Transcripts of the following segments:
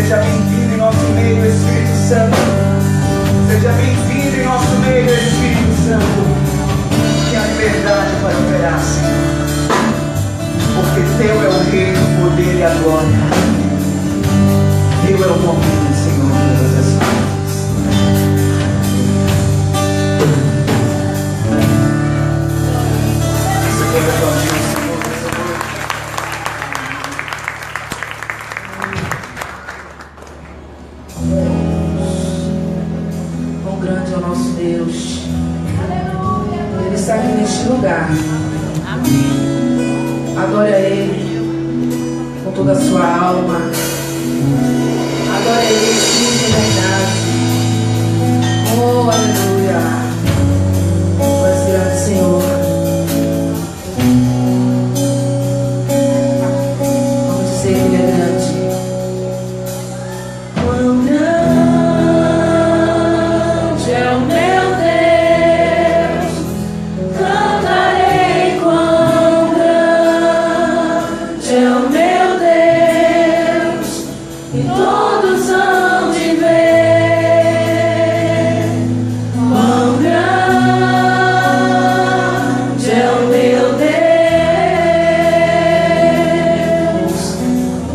Seja bem-vindo em nosso meio, Espírito Santo. Seja bem-vindo em nosso meio, Espírito Santo. Que a liberdade para operar, Senhor. Porque Teu é o reino, o poder e a glória. Teu é o domínio, Senhor, de todas as coisas. Isso aqui é a tua vida, Senhor. Quão grande é o nosso Deus. Ele está aqui neste lugar. Adore a Ele com toda a sua alma. Adore a Ele sim, de verdade. Oh, aleluia. Mas grande Senhor. Vamos dizer que Ele é grande. Quão grande é o meu Deus. Cantarei quão grande é o meu Deus. E todos hão de ver quão grande é o meu Deus.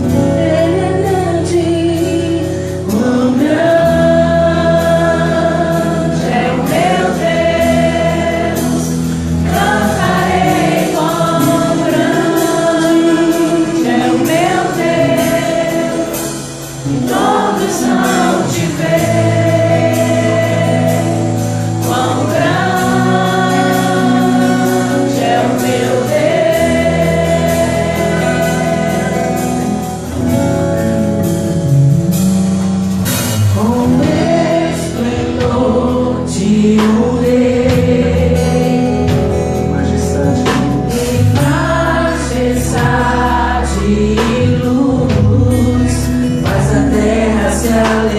Ele é grande, quão grande é o meu Deus. Cantarei quão grande é o meu Deus. E todos hão de ver quão grande é o meu Deus. Com esplendor de um rei, Majestade. em majestade e luz, faz a terra se alegrar.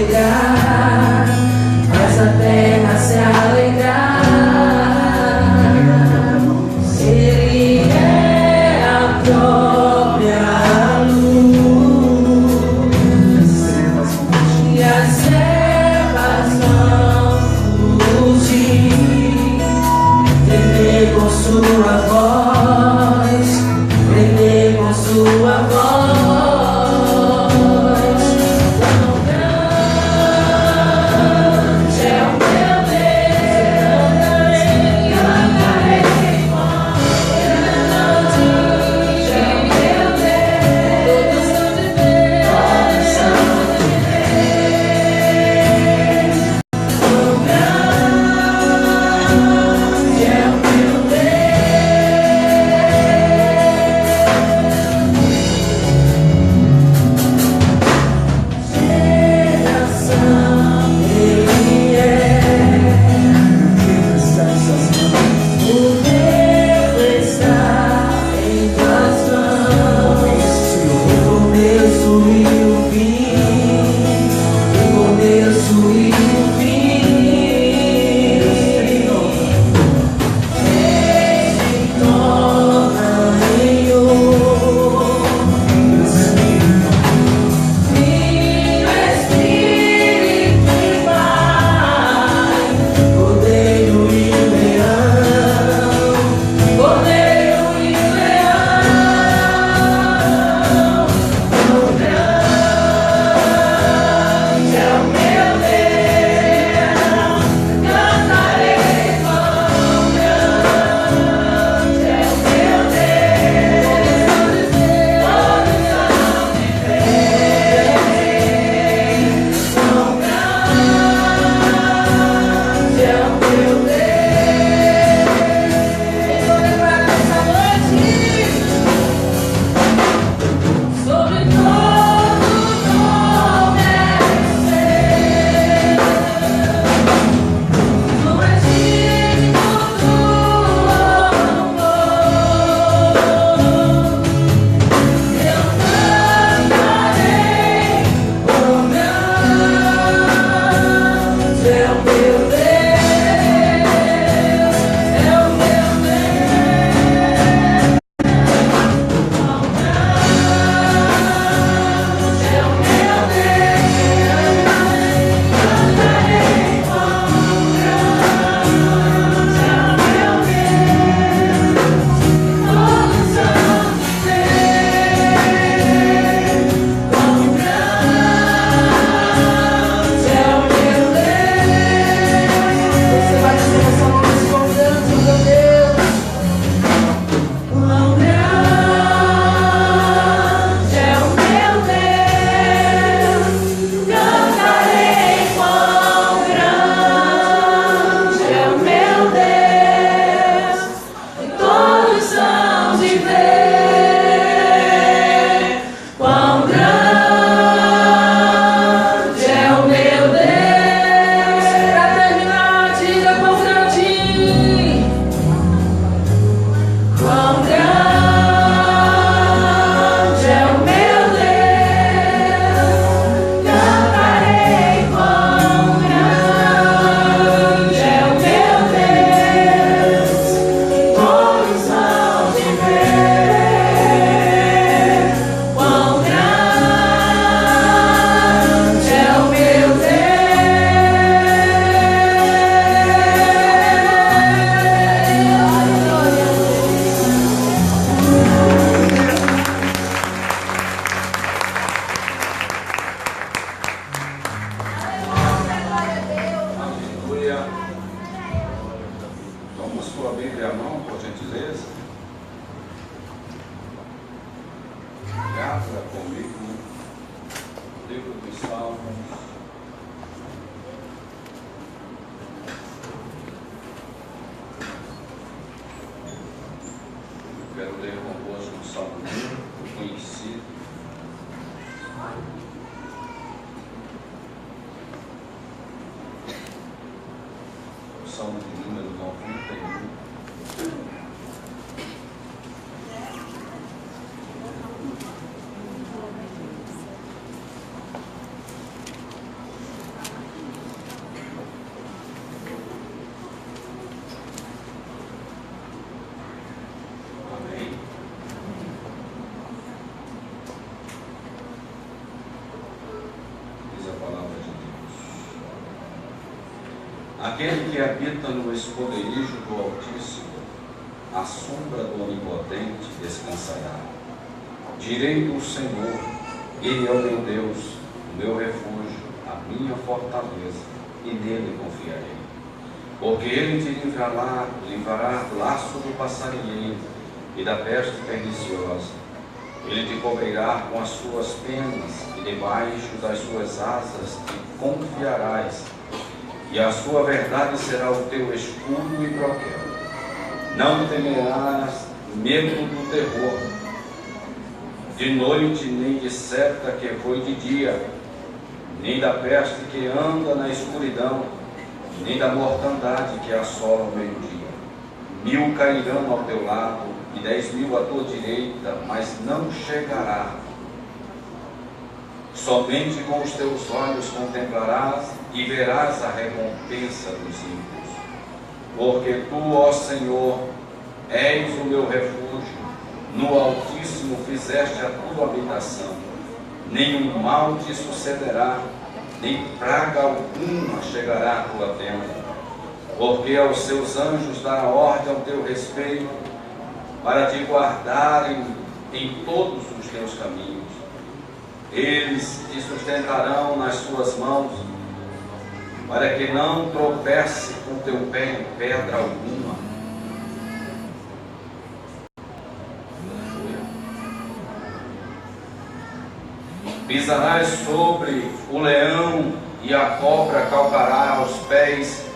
Salmos. Quero ler convosco o Salmo 1, conhecido. O Salmo de número 91. Aquele que habita no esconderijo do Altíssimo, à sombra do Onipotente descansará. Direi do Senhor, Ele é o meu Deus, o meu refúgio, a minha fortaleza, e nele confiarei. Porque Ele te livrará do laço do passarinheiro e da peste perniciosa. Ele te cobrirá com as suas penas, e debaixo das suas asas te confiarás. E a sua verdade será o teu escudo e broquel. Não temerás medo do terror, de noite, nem de seta que foi de dia, nem da peste que anda na escuridão, nem da mortandade que assola ao meio-dia. 1000 cairão ao teu lado, e 10.000 à tua direita, mas não chegará. Somente com os teus olhos contemplarás e verás a recompensa dos ímpios. Porque tu, ó Senhor, és o meu refúgio, no Altíssimo fizeste a tua habitação. Nenhum mal te sucederá, nem praga alguma chegará à tua tenda. Porque aos seus anjos dará ordem ao teu respeito, para te guardarem em todos os teus caminhos. Eles te sustentarão nas suas mãos, para que não tropece com teu pé em pedra alguma. Pisarás sobre o leão, e a cobra calcará aos pés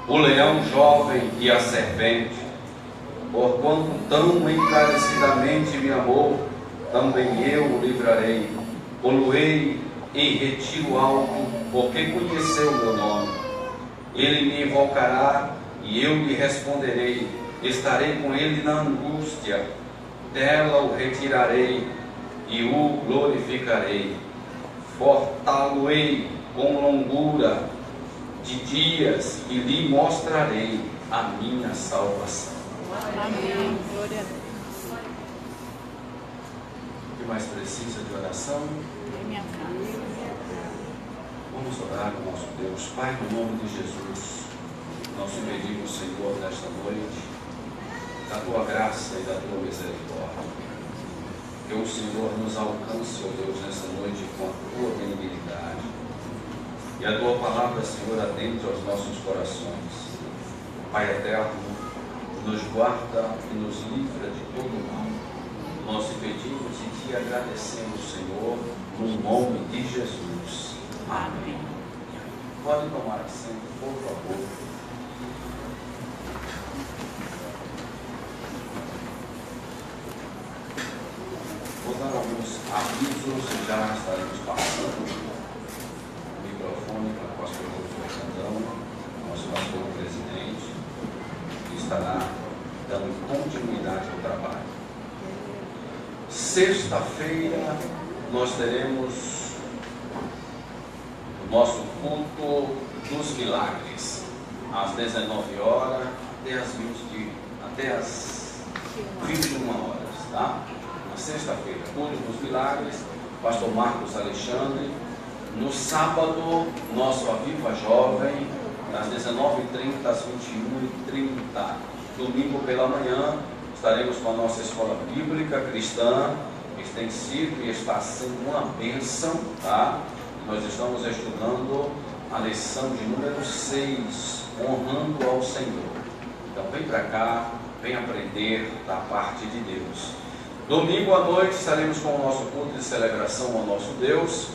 o leão jovem e a serpente. Porquanto tão encarecidamente me amou, também eu o livrarei. Poluei em retiro alto, porque conheceu o meu nome. Ele me invocará e eu lhe responderei. Estarei com ele na angústia, dela o retirarei e o glorificarei. Fortá-lo-ei com longura de dias e lhe mostrarei a minha salvação. Amém. Glória a Deus. O que mais precisa de oração? Minha casa. Vamos orar ao nosso Deus. Pai, no nome de Jesus, nós te pedimos, Senhor, nesta noite, da tua graça e da tua misericórdia. Que o Senhor nos alcance, ó Deus, nesta noite com a tua benignidade. E a tua palavra, Senhor, adentre aos nossos corações. Pai eterno, nos guarda e nos livra de todo mal. Nós te pedimos e te agradecemos, Senhor, no nome de Jesus. Amém. Pode tomar assento, por favor. Vou dar alguns avisos e já estaremos passando o microfone para o pastor Fernandão, nosso pastor presidente, que estará dando continuidade ao trabalho. Sexta-feira nós teremos o nosso culto dos milagres, às 19 horas até as 21 horas, tá? Na sexta-feira, culto dos milagres, pastor Marcos Alexandre. No sábado, nosso Aviva Jovem, das 19h30 às 21h30. Domingo pela manhã, estaremos com a nossa escola bíblica cristã, que tem sido e está sendo uma bênção, tá? Nós estamos estudando a lição de número 6, honrando ao Senhor. Então vem para cá, vem aprender da parte de Deus. Domingo à noite estaremos com o nosso culto de celebração ao nosso Deus.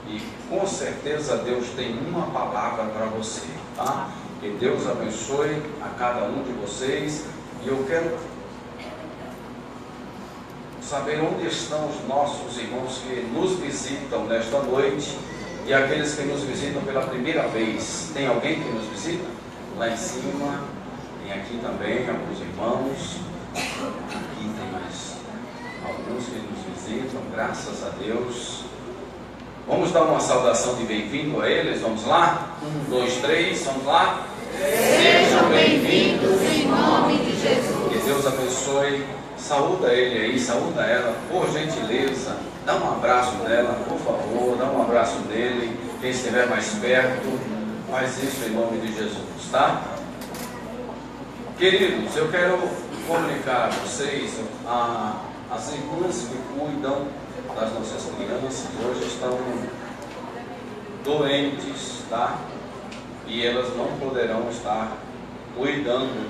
e com certeza Deus tem uma palavra para você, tá? Que Deus abençoe a cada um de vocês. E eu quero saber onde estão os nossos irmãos que nos visitam nesta noite e aqueles que nos visitam pela primeira vez. Tem alguém que nos visita? Lá em cima, tem aqui também alguns irmãos. Aqui tem mais alguns que nos visitam, graças a Deus. Vamos dar uma saudação de bem-vindo a eles, vamos lá? 1, 2, 3, vamos lá? Sejam bem-vindos em nome de Jesus. Que Deus abençoe. Saúda ele aí, saúda ela, por gentileza. Dá um abraço nela, por favor, dá um abraço nele. Quem estiver mais perto, faz isso em nome de Jesus, tá? Queridos, eu quero comunicar a vocês, as irmãs que cuidam das nossas crianças hoje estão doentes, tá? E elas não poderão estar cuidando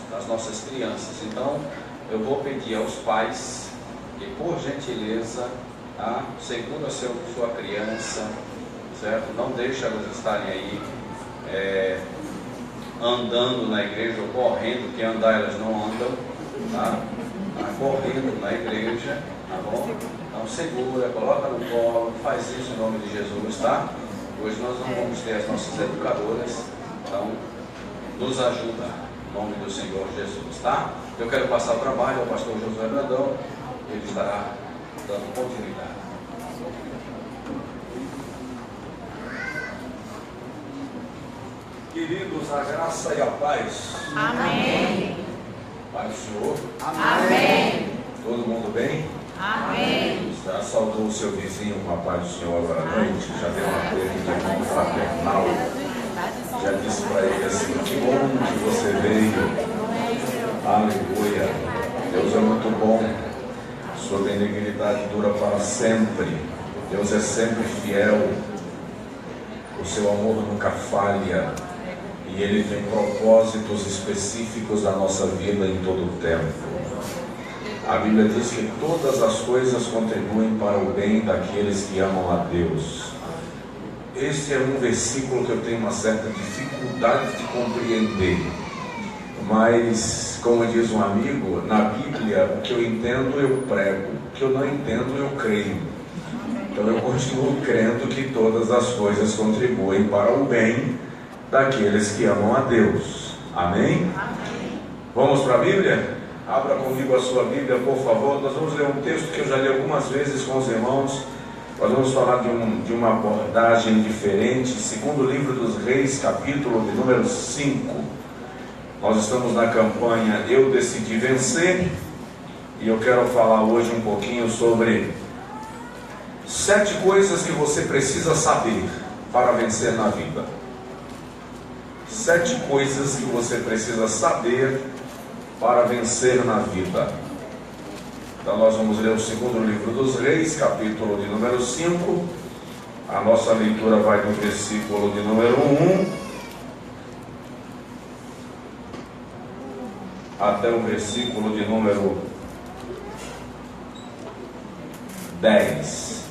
das nossas crianças. Então, eu vou pedir aos pais que, por gentileza, tá? Segura sua criança, certo? Não deixe elas estarem aí andando na igreja ou correndo, que andar elas não andam, tá? Correndo na igreja, tá bom? Então segura, coloca no colo, faz isso em nome de Jesus, tá? Hoje nós não vamos ter as nossas educadoras, então nos ajuda em nome do Senhor Jesus, tá? Eu quero passar o trabalho ao pastor Josué Brandão, ele estará dando continuidade. Queridos, a graça e a paz. Amém. Pai do Senhor. Amém. Todo mundo bem? Amém. Já saudou o seu vizinho com a paz do Senhor agora à noite? Já deu uma coisa de irmão fraternal? Já disse para ele assim: que bom que você veio. Aleluia. Deus é muito bom. Sua benignidade dura para sempre. Deus é sempre fiel. O seu amor nunca falha. E Ele tem propósitos específicos na nossa vida em todo o tempo. A Bíblia diz que todas as coisas contribuem para o bem daqueles que amam a Deus. Este é um versículo que eu tenho uma certa dificuldade de compreender. Mas, como diz um amigo, na Bíblia, o que eu entendo eu prego, o que eu não entendo eu creio. Então eu continuo crendo que todas as coisas contribuem para o bem daqueles que amam a Deus. Amém? Vamos para a Bíblia? Abra comigo a sua Bíblia, por favor. Nós vamos ler um texto que eu já li algumas vezes com os irmãos. Nós vamos falar de uma abordagem diferente. Segundo livro dos Reis, capítulo de número 5. Nós estamos na campanha Eu Decidi Vencer. E eu quero falar hoje um pouquinho sobre 7 coisas que você precisa saber para vencer na vida. 7 coisas que você precisa saber para vencer na vida. Então nós vamos ler o segundo livro dos Reis, capítulo de número 5. A nossa leitura vai do versículo de número 1 até o versículo de número 10.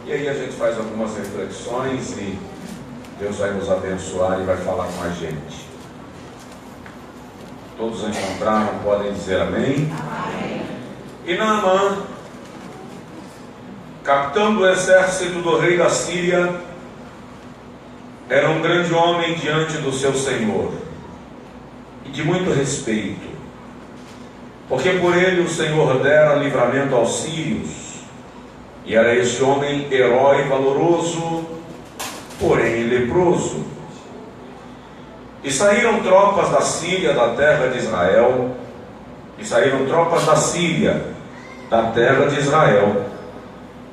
E aí a gente faz algumas reflexões e Deus vai nos abençoar e vai falar com a gente. Todos encontraram, podem dizer amém? Amém. E Naamã, capitão do exército do rei da Síria, era um grande homem diante do seu senhor e de muito respeito, porque por ele o Senhor dera livramento aos sírios, e era este homem herói valoroso, porém leproso. E saíram tropas da Síria, da terra de Israel,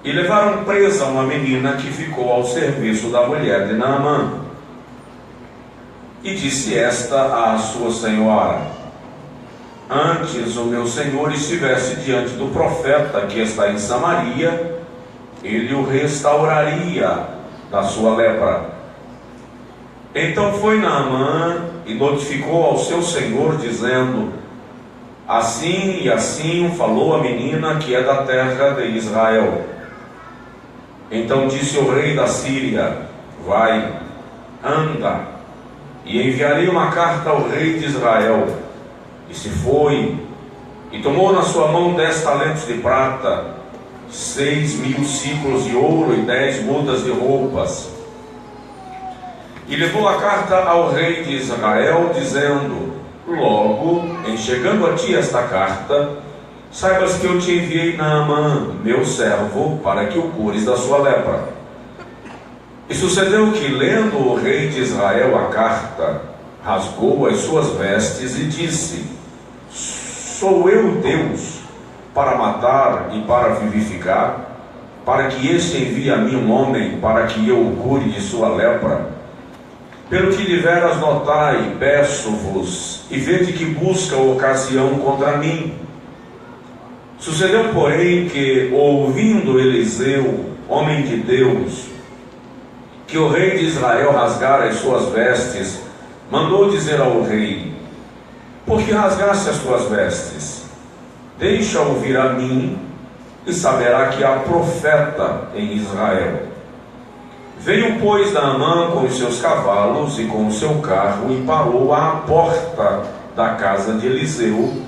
e levaram presa uma menina que ficou ao serviço da mulher de Naamã. E disse esta à sua senhora: antes o meu senhor estivesse diante do profeta que está em Samaria, ele o restauraria da sua lepra. Então foi Naamã e notificou ao seu senhor, dizendo: assim e assim falou a menina que é da terra de Israel. Então disse o rei da Síria: vai, anda, e enviarei uma carta ao rei de Israel. E se foi, e tomou na sua mão 10 talentos de prata, 6.000 ciclos de ouro e 10 mudas de roupas. E levou a carta ao rei de Israel, dizendo: logo, em chegando a ti esta carta, saibas que eu te enviei Naamã, meu servo, para que o cures da sua lepra. E sucedeu que, lendo o rei de Israel a carta, rasgou as suas vestes e disse: sou eu Deus para matar e para vivificar, para que este envie a mim um homem, para que eu o cure de sua lepra? Pelo que deveras notai, peço-vos, e vede que busca ocasião contra mim. Sucedeu, porém, que, ouvindo Eliseu, homem de Deus, que o rei de Israel rasgara as suas vestes, mandou dizer ao rei: por que rasgaste as tuas vestes? Deixa-o vir a mim, e saberá que há profeta em Israel. Veio, pois, Naamã com os seus cavalos e com o seu carro, e parou à porta da casa de Eliseu.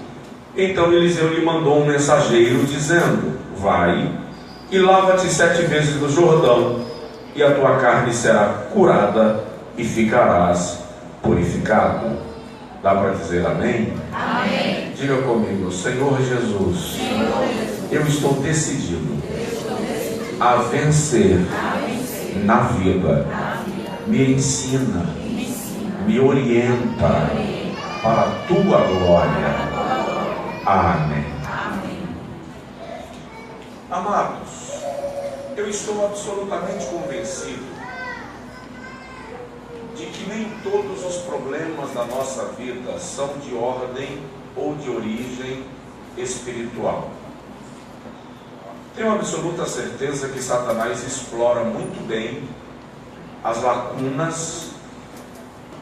Então Eliseu lhe mandou um mensageiro, dizendo: vai e lava-te 7 vezes no Jordão, e a tua carne será curada, e ficarás purificado. Dá para dizer amém? Amém. Diga comigo: Senhor Jesus, eu estou decidido a vencer na vida. Me ensina, me orienta para a tua glória. Amém. Amados, eu estou absolutamente convencido de que nem todos os problemas da nossa vida são de ordem ou de origem espiritual. Tenho absoluta certeza que Satanás explora muito bem as lacunas,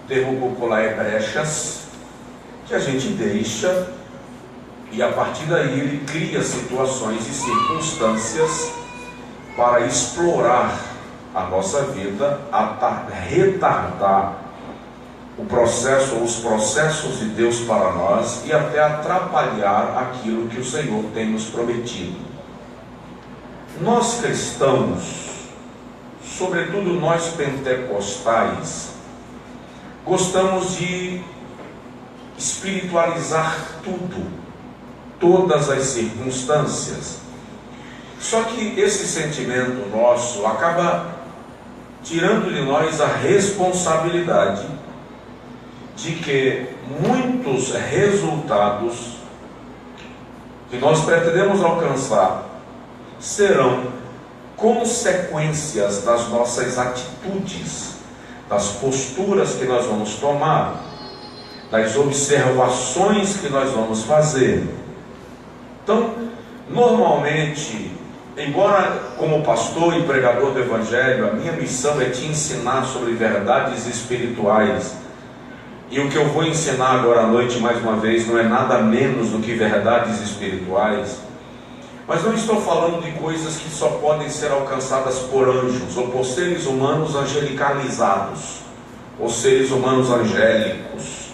termo popular, brechas, que a gente deixa, e a partir daí ele cria situações e circunstâncias para explorar a nossa vida, retardar o processo ou os processos de Deus para nós e até atrapalhar aquilo que o Senhor tem nos prometido. Nós cristãos, sobretudo nós pentecostais, gostamos de espiritualizar tudo, todas as circunstâncias. Só que esse sentimento nosso acaba tirando de nós a responsabilidade de que muitos resultados que nós pretendemos alcançar serão consequências das nossas atitudes, das posturas que nós vamos tomar, das observações que nós vamos fazer. Então, normalmente, embora como pastor e pregador do Evangelho, a minha missão é te ensinar sobre verdades espirituais, e o que eu vou ensinar agora à noite, mais uma vez, não é nada menos do que verdades espirituais. Mas não estou falando de coisas que só podem ser alcançadas por anjos ou por seres humanos angelicalizados, ou seres humanos angélicos.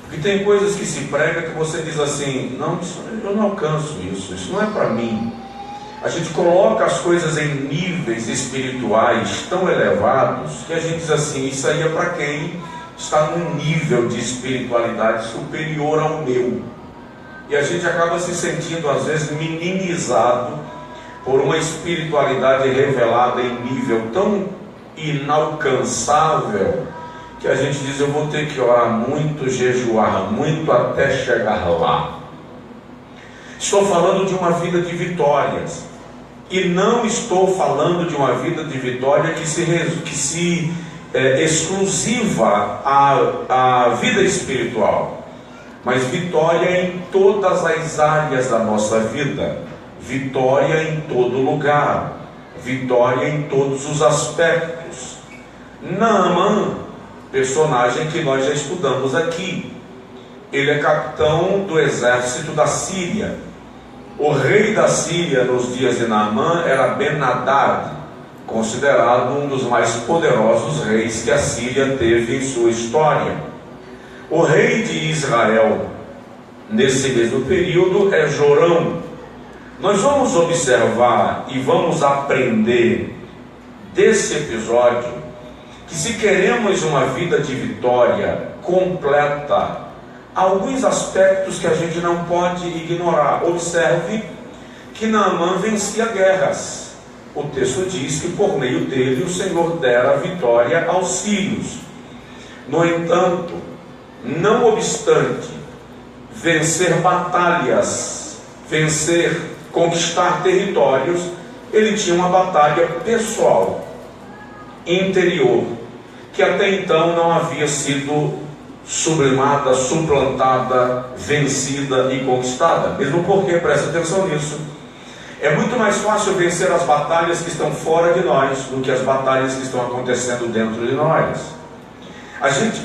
Porque tem coisas que se prega que você diz assim: não, eu não alcanço isso não é para mim. A gente coloca as coisas em níveis espirituais tão elevados que a gente diz assim: isso aí é para quem está num nível de espiritualidade superior ao meu. E a gente acaba se sentindo às vezes minimizado por uma espiritualidade revelada em nível tão inalcançável que a gente diz: eu vou ter que orar muito, jejuar muito até chegar lá. Estou falando de uma vida de vitórias, e não estou falando de uma vida de vitória que se exclusiva à vida espiritual, mas vitória em todas as áreas da nossa vida, vitória em todo lugar, vitória em todos os aspectos. Naamã, personagem que nós já estudamos aqui, ele é capitão do exército da Síria. O rei da Síria nos dias de Naamã era Ben-Hadad, considerado um dos mais poderosos reis que a Síria teve em sua história. O rei de Israel, nesse mesmo período, é Jorão. Nós vamos observar e vamos aprender desse episódio que, se queremos uma vida de vitória completa, há alguns aspectos que a gente não pode ignorar. Observe que Naamã vencia guerras. O texto diz que por meio dele o Senhor dera vitória aos sírios. No entanto, não obstante vencer batalhas, conquistar territórios, ele tinha uma batalha pessoal, interior, que até então não havia sido sublimada, suplantada, vencida e conquistada. Mesmo porque, presta atenção nisso, é muito mais fácil vencer as batalhas que estão fora de nós do que as batalhas que estão acontecendo dentro de nós.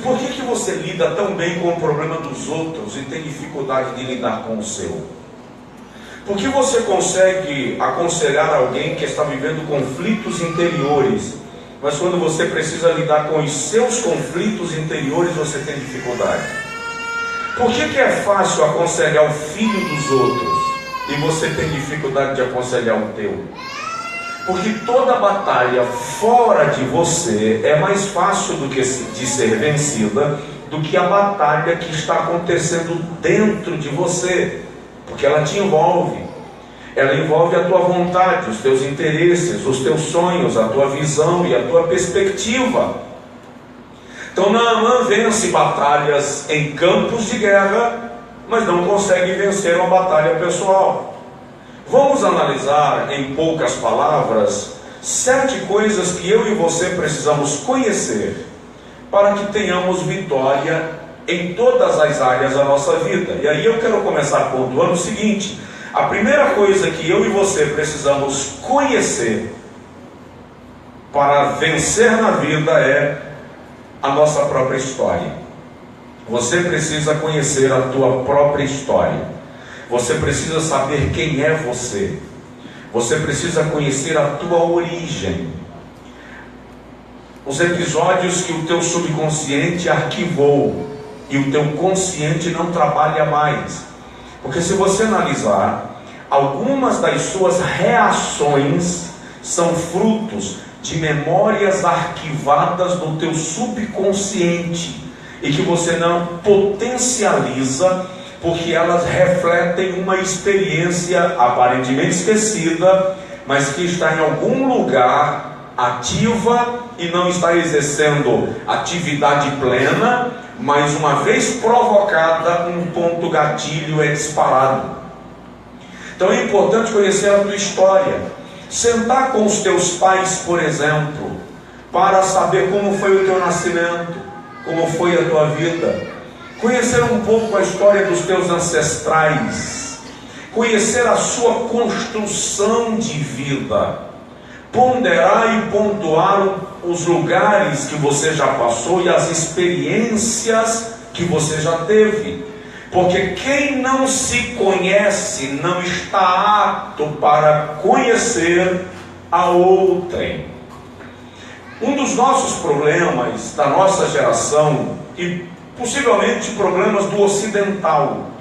Por que você lida tão bem com o problema dos outros e tem dificuldade de lidar com o seu? Por que você consegue aconselhar alguém que está vivendo conflitos interiores, mas quando você precisa lidar com os seus conflitos interiores, você tem dificuldade? Por que é fácil aconselhar o filho dos outros e você tem dificuldade de aconselhar o teu? Porque toda batalha fora de você é mais fácil de ser vencida do que a batalha que está acontecendo dentro de você, porque ela te envolve. Ela envolve a tua vontade, os teus interesses, os teus sonhos, a tua visão e a tua perspectiva. Então Naamã vence batalhas em campos de guerra, mas não consegue vencer uma batalha pessoal. Vamos analisar em poucas palavras 7 coisas que eu e você precisamos conhecer para que tenhamos vitória em todas as áreas da nossa vida. E aí eu quero começar pontuando o seguinte: a primeira coisa que eu e você precisamos conhecer para vencer na vida é a nossa própria história. Você precisa conhecer a tua própria história. Você precisa saber quem é você. Você precisa conhecer a tua origem. Os episódios que o teu subconsciente arquivou e o teu consciente não trabalha mais. Porque se você analisar, algumas das suas reações são frutos de memórias arquivadas no teu subconsciente e que você não potencializa, porque elas refletem uma experiência aparentemente esquecida, mas que está em algum lugar ativa e não está exercendo atividade plena, mas uma vez provocada, um ponto gatilho é disparado. Então é importante conhecer a tua história. Sentar com os teus pais, por exemplo, para saber como foi o teu nascimento, como foi a tua vida. Conhecer um pouco a história dos teus ancestrais, conhecer a sua construção de vida, ponderar e pontuar os lugares que você já passou e as experiências que você já teve, porque quem não se conhece não está apto para conhecer a outrem. Um dos nossos problemas da nossa geração, e possivelmente problemas do ocidental,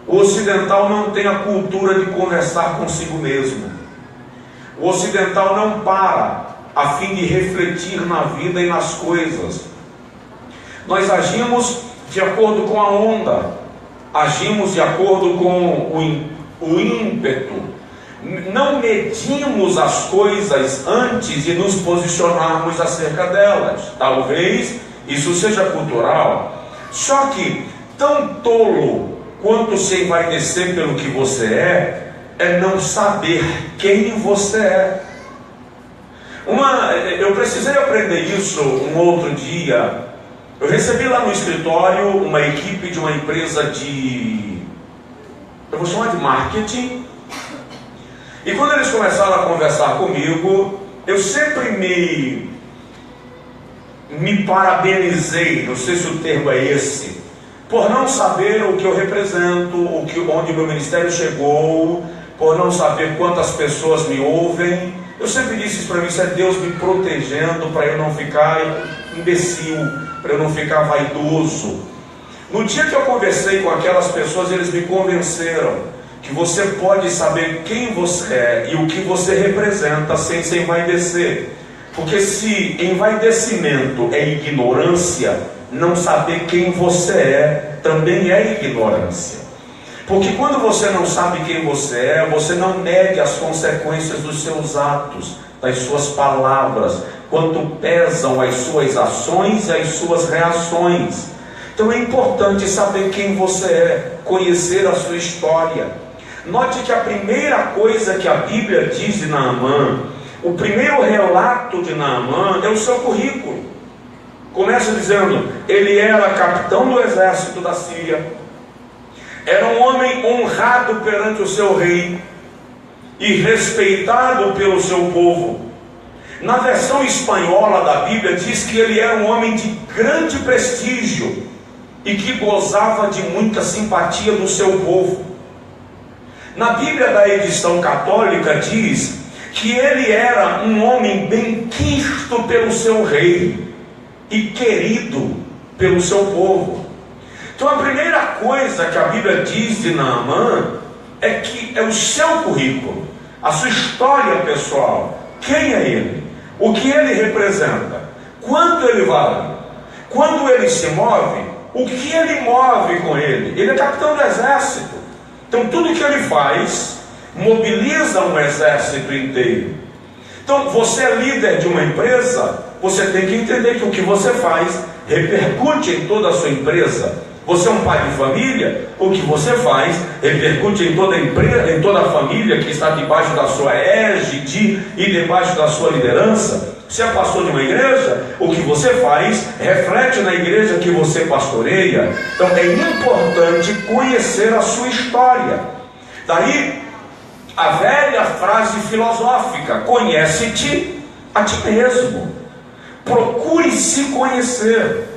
o ocidental não tem a cultura de conversar consigo mesmo. O ocidental não para a fim de refletir na vida e nas coisas. Nós agimos de acordo com a onda, agimos de acordo com o ímpeto. Não medimos as coisas antes de nos posicionarmos acerca delas. Talvez isso seja cultural. Só que tão tolo quanto se envaidecer pelo que você é não saber quem você é. Eu precisei aprender isso um outro dia. Eu recebi lá no escritório uma equipe de uma empresa eu vou chamar de marketing. E quando eles começaram a conversar comigo, eu sempre me parabenizei, não sei se o termo é esse, por não saber o que eu represento, onde o meu ministério chegou, por não saber quantas pessoas me ouvem, Eu sempre disse isso para mim, isso é Deus me protegendo para eu não ficar imbecil, para eu não ficar vaidoso. No dia que eu conversei com aquelas pessoas, eles me convenceram que você pode saber quem você é e o que você representa sem se envaidecer. Porque se envaidecimento é ignorância, não saber quem você é também é ignorância. Porque quando você não sabe quem você é, você não mede as consequências dos seus atos, das suas palavras, quanto pesam as suas ações e as suas reações. Então é importante saber quem você é, conhecer a sua história. Note que a primeira coisa que a Bíblia diz de Naamã, o primeiro relato de Naamã é o seu currículo. Começa dizendo, ele era capitão do exército da Síria, era um homem honrado perante o seu rei e respeitado pelo seu povo. Na versão espanhola da Bíblia diz que ele era um homem de grande prestígio e que gozava de muita simpatia do seu povo. Na Bíblia da edição católica diz que ele era um homem bem-quisto pelo seu rei e querido pelo seu povo. Então a primeira coisa que a Bíblia diz de Naamã é que é o seu currículo, a sua história pessoal. Quem é ele? O que ele representa? Quanto ele vale? Quando ele se move, o que ele move com ele? Ele é capitão do exército. Então tudo que ele faz mobiliza um exército inteiro. Então você é líder de uma empresa, você tem que entender que o que você faz repercute em toda a sua empresa. Você é um pai de família, o que você faz repercute em toda a empresa, em toda a família que está debaixo da sua égide e debaixo da sua liderança. Você é pastor de uma igreja, o que você faz reflete na igreja que você pastoreia. Então é importante conhecer a sua história. Daí a velha frase filosófica, conhece-te a ti mesmo. Procure se conhecer,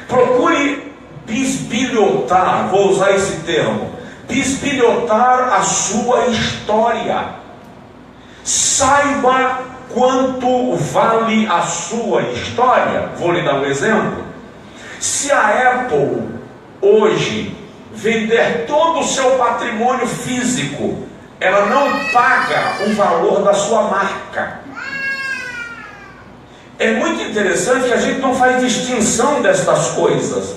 procure bisbilhotar, vou usar esse termo, bisbilhotar a sua história. Saiba quanto vale a sua história. Vou lhe dar um exemplo. Se a Apple hoje vender todo o seu patrimônio físico, ela não paga o valor da sua marca. É muito interessante que a gente não faz distinção destas coisas,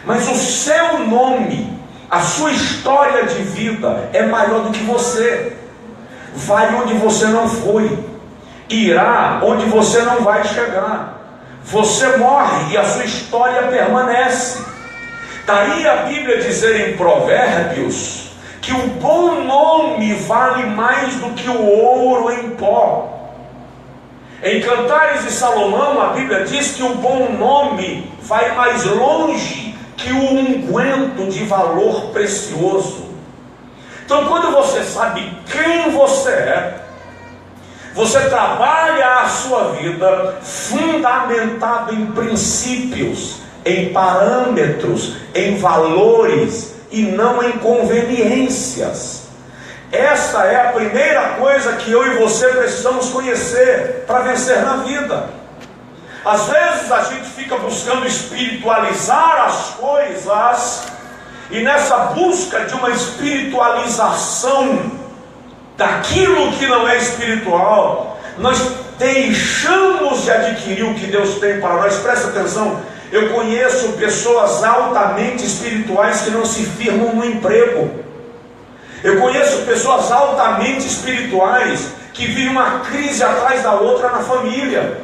mas o seu nome, a sua história de vida é maior do que você. Vai onde você não foi, irá onde você não vai chegar. Você morre e a sua história permanece. Daí a Bíblia dizer em Provérbios que o bom nome vale mais do que o ouro em pó. Em Cantares de Salomão a Bíblia diz que o bom nome vai mais longe que o unguento de valor precioso. Então quando você sabe quem você é, você trabalha a sua vida fundamentado em princípios, em parâmetros, em valores e não em conveniências. Essa é a primeira coisa que eu e você precisamos conhecer para vencer na vida. Às vezes a gente fica buscando espiritualizar as coisas, e nessa busca de uma espiritualização daquilo que não é espiritual, nós deixamos de adquirir o que Deus tem para nós. Presta atenção, eu conheço pessoas altamente espirituais que não se firmam no emprego. Eu conheço pessoas altamente espirituais que vivem uma crise atrás da outra na família.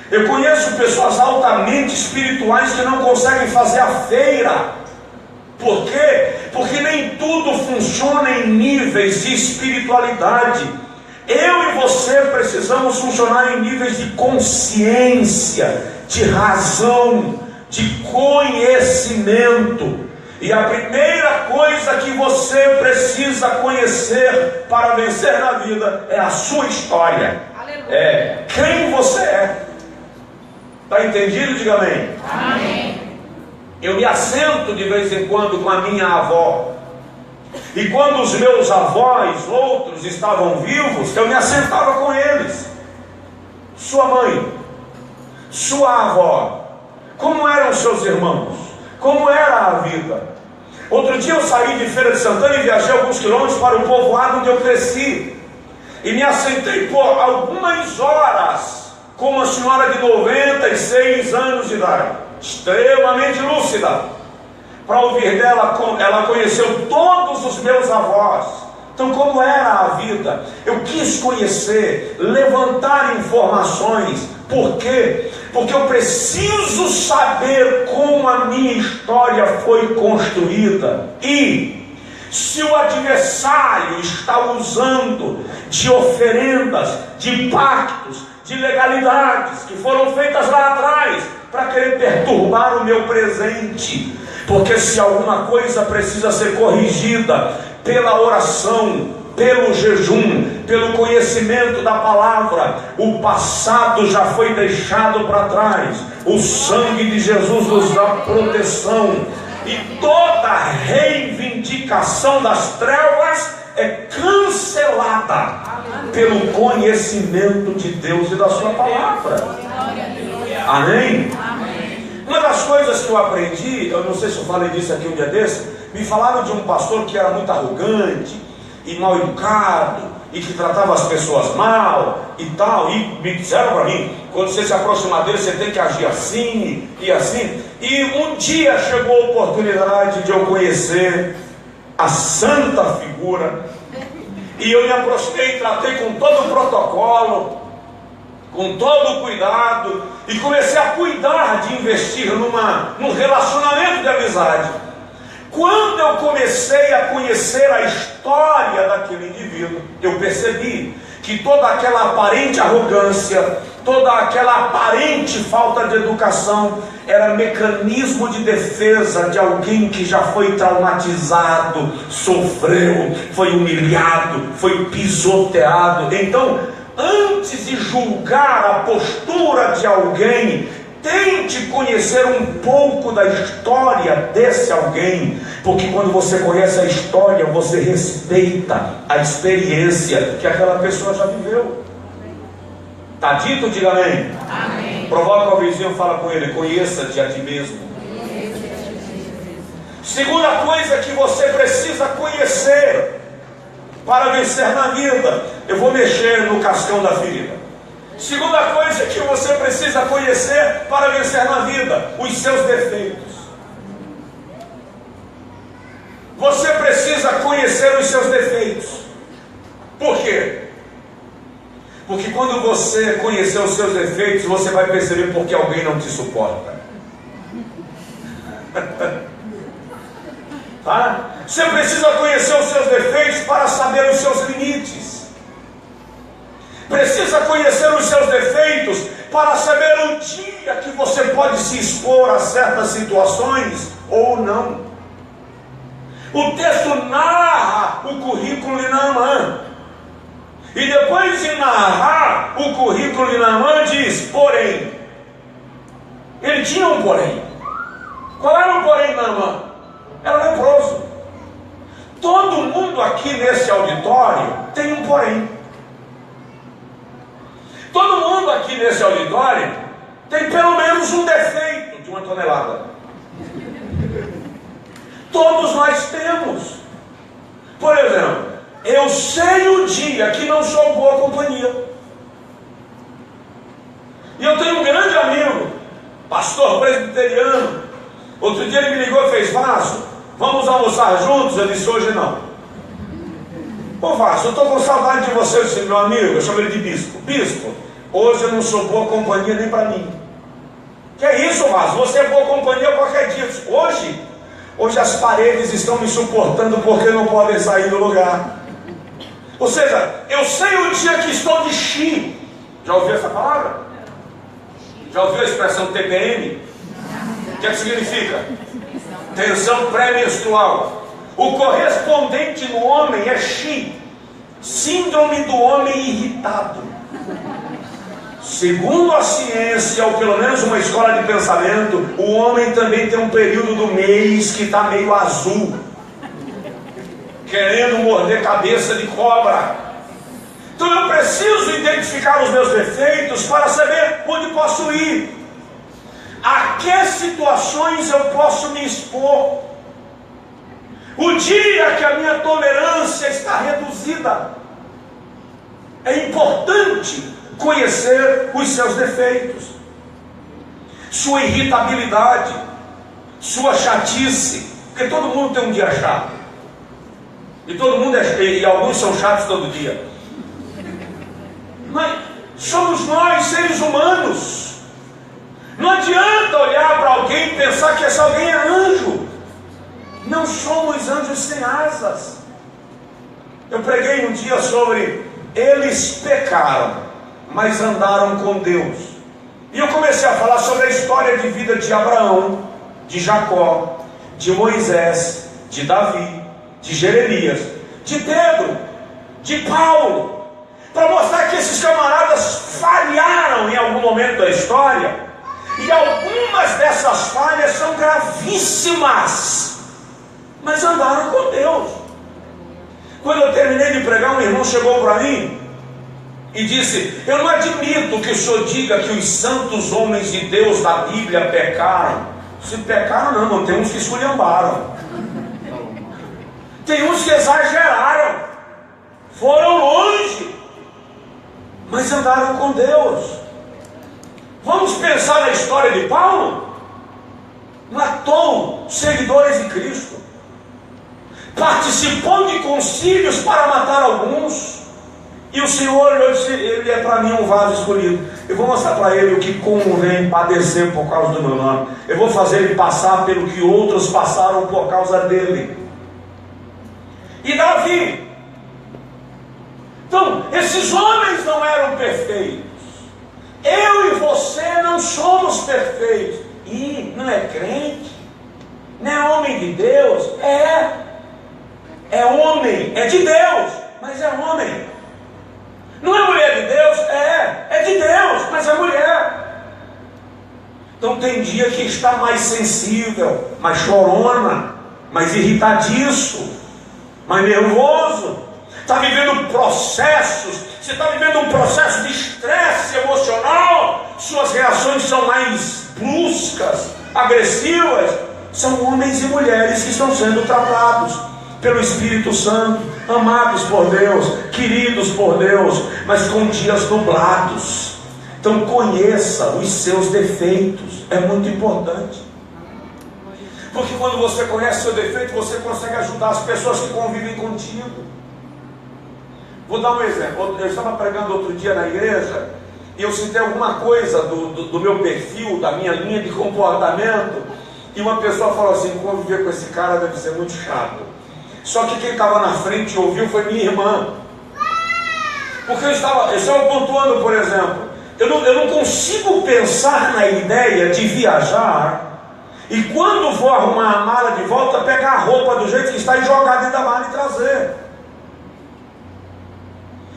Eu conheço pessoas altamente espirituais que não conseguem fazer a feira. Por quê? Porque nem tudo funciona em níveis de espiritualidade. Eu e você precisamos funcionar em níveis de consciência, de razão, de conhecimento. E a primeira coisa que você precisa conhecer para vencer na vida é a sua história. Aleluia. É quem você é. Está entendido? Diga amém. Amém. Eu me assento de vez em quando com a minha avó. E quando os meus avós, outros, estavam vivos, eu me assentava com eles. Sua mãe, sua avó, como eram seus irmãos? Como era a vida? Outro dia eu saí de Feira de Santana e viajei alguns quilômetros para o povoado onde eu cresci. E me assentei por algumas horas com uma senhora de 96 anos de idade, extremamente lúcida. Para ouvir dela, ela conheceu todos os meus avós. Então, como era a vida? Eu quis conhecer, levantar informações. Por quê? Porque eu preciso saber como a minha história foi construída. E se o adversário está usando de oferendas, de pactos, de legalidades que foram feitas lá atrás para querer perturbar o meu presente, porque se alguma coisa precisa ser corrigida pela oração, pelo jejum, pelo conhecimento da palavra, o passado já foi deixado para trás. O sangue de Jesus nos dá proteção, e toda reivindicação das trevas é cancelada pelo conhecimento de Deus e da sua palavra. Amém? Uma das coisas que eu aprendi, eu não sei se eu falei disso aqui um dia desse, me falaram de um pastor que era muito arrogante e mal educado, e que tratava as pessoas mal e tal, e me disseram para mim, quando você se aproximar dele, você tem que agir assim e assim. E um dia chegou a oportunidade de eu conhecer a santa figura, e eu me aproximei, tratei com todo o protocolo, com todo o cuidado, e comecei a cuidar de investir num relacionamento de amizade. Quando eu comecei a conhecer a história daquele indivíduo, eu percebi que toda aquela aparente arrogância, toda aquela aparente falta de educação, era mecanismo de defesa de alguém que já foi traumatizado, sofreu, foi humilhado, foi pisoteado. Então, antes de julgar a postura de alguém, tente conhecer um pouco da história desse alguém, porque quando você conhece a história, você respeita a experiência que aquela pessoa já viveu. Está dito? Diga amém. Amém. Provoca o vizinho e fala com ele: conheça-te a ti mesmo. Segunda coisa que você precisa conhecer para vencer na vida, eu vou mexer no cascão da ferida. Segunda coisa que você precisa conhecer para vencer na vida: os seus defeitos. Você precisa conhecer os seus defeitos. Por quê? Porque quando você conhecer os seus defeitos, você vai perceber porque alguém não te suporta. Tá? Você precisa conhecer os seus defeitos para saber os seus limites. Precisa conhecer os seus defeitos para saber o dia que você pode se expor a certas situações ou não. O texto narra o currículo de Naamã. E depois de narrar o currículo de Naamã, diz: porém. Ele tinha um porém. Qual era o porém de Naamã? Era leproso. Todo mundo aqui nesse auditório tem um porém. Todo mundo aqui nesse auditório tem pelo menos um defeito de 1 tonelada. Todos nós temos. Por exemplo, eu sei o dia que não sou boa companhia. E eu tenho um grande amigo, pastor presbiteriano. Outro dia ele me ligou e fez: Vasco, vamos almoçar juntos? Eu disse: hoje não. Ô Vasco, eu estou com saudade de você. Eu disse: meu amigo, eu chamo ele de bispo. Bispo, hoje eu não sou boa companhia nem para mim. Que é isso, Vasco? Você é boa companhia qualquer dia. Disse: hoje as paredes estão me suportando porque não podem sair do lugar. Ou seja, eu sei o dia que estou de chi. Já ouviu essa palavra? Já ouviu a expressão TPM? O que é que significa? Tensão pré-menstrual. O correspondente no homem é chi, síndrome do homem irritado. Segundo a ciência, ou pelo menos uma escola de pensamento, o homem também tem um período do mês que está meio azul. querendo morder cabeça de cobra. Então eu preciso identificar os meus defeitos para saber onde posso ir, a que situações eu posso me expor. O dia que a minha tolerância está reduzida, é importante conhecer os seus defeitos, sua irritabilidade, sua chatice, porque todo mundo tem um dia chato, e todo mundo e alguns são chatos todo dia. Mas somos nós, seres humanos. Não adianta olhar para alguém e pensar que esse alguém é anjo. Não somos anjos sem asas. Eu preguei um dia sobre eles pecaram, mas andaram com Deus. E eu comecei a falar sobre a história de vida de Abraão, de Jacó, de Moisés, de Davi, de Jeremias, de Pedro, de Paulo, para mostrar que esses camaradas falharam em algum momento da história, e algumas dessas falhas são gravíssimas, mas andaram com Deus. Quando eu terminei de pregar, um irmão chegou para mim e disse: eu não admito que o senhor diga que os santos homens de Deus da Bíblia pecaram. Se pecaram não, tem uns que esculhambaram, tem uns que exageraram, foram longe, mas andaram com Deus. Vamos pensar na história de Paulo. Matou seguidores de Cristo, participou de concílios para matar alguns, e o Senhor olhou e disse: ele é para mim um vaso escolhido. Eu vou mostrar para ele o que convém padecer por causa do meu nome. Eu vou fazer ele passar pelo que outros passaram por causa dele. E Davi. Então, esses homens não eram perfeitos. Eu e você não somos perfeitos. E não é crente, não é homem de Deus. É homem, é de Deus, mas é homem. Não é mulher de Deus? É de Deus, mas é mulher. Então tem dia que está mais sensível, mais chorona, mais irritadiço, mais nervoso, está vivendo processos. Você está vivendo um processo de estresse emocional, suas reações são mais bruscas, agressivas. São homens e mulheres que estão sendo tratados pelo Espírito Santo, amados por Deus, queridos por Deus, mas com dias nublados. Então conheça os seus defeitos, é muito importante, porque quando você conhece seu defeito, você consegue ajudar as pessoas que convivem contigo. Vou dar um exemplo. Eu estava pregando outro dia na igreja, e eu citei alguma coisa do meu perfil, da minha linha de comportamento, e uma pessoa falou assim: conviver com esse cara deve ser muito chato. Só que quem estava na frente e ouviu foi minha irmã. Porque eu estava pontuando, por exemplo, eu não consigo pensar na ideia de viajar e quando vou arrumar a mala de volta, pegar a roupa do jeito que está e jogar dentro da mala e trazer.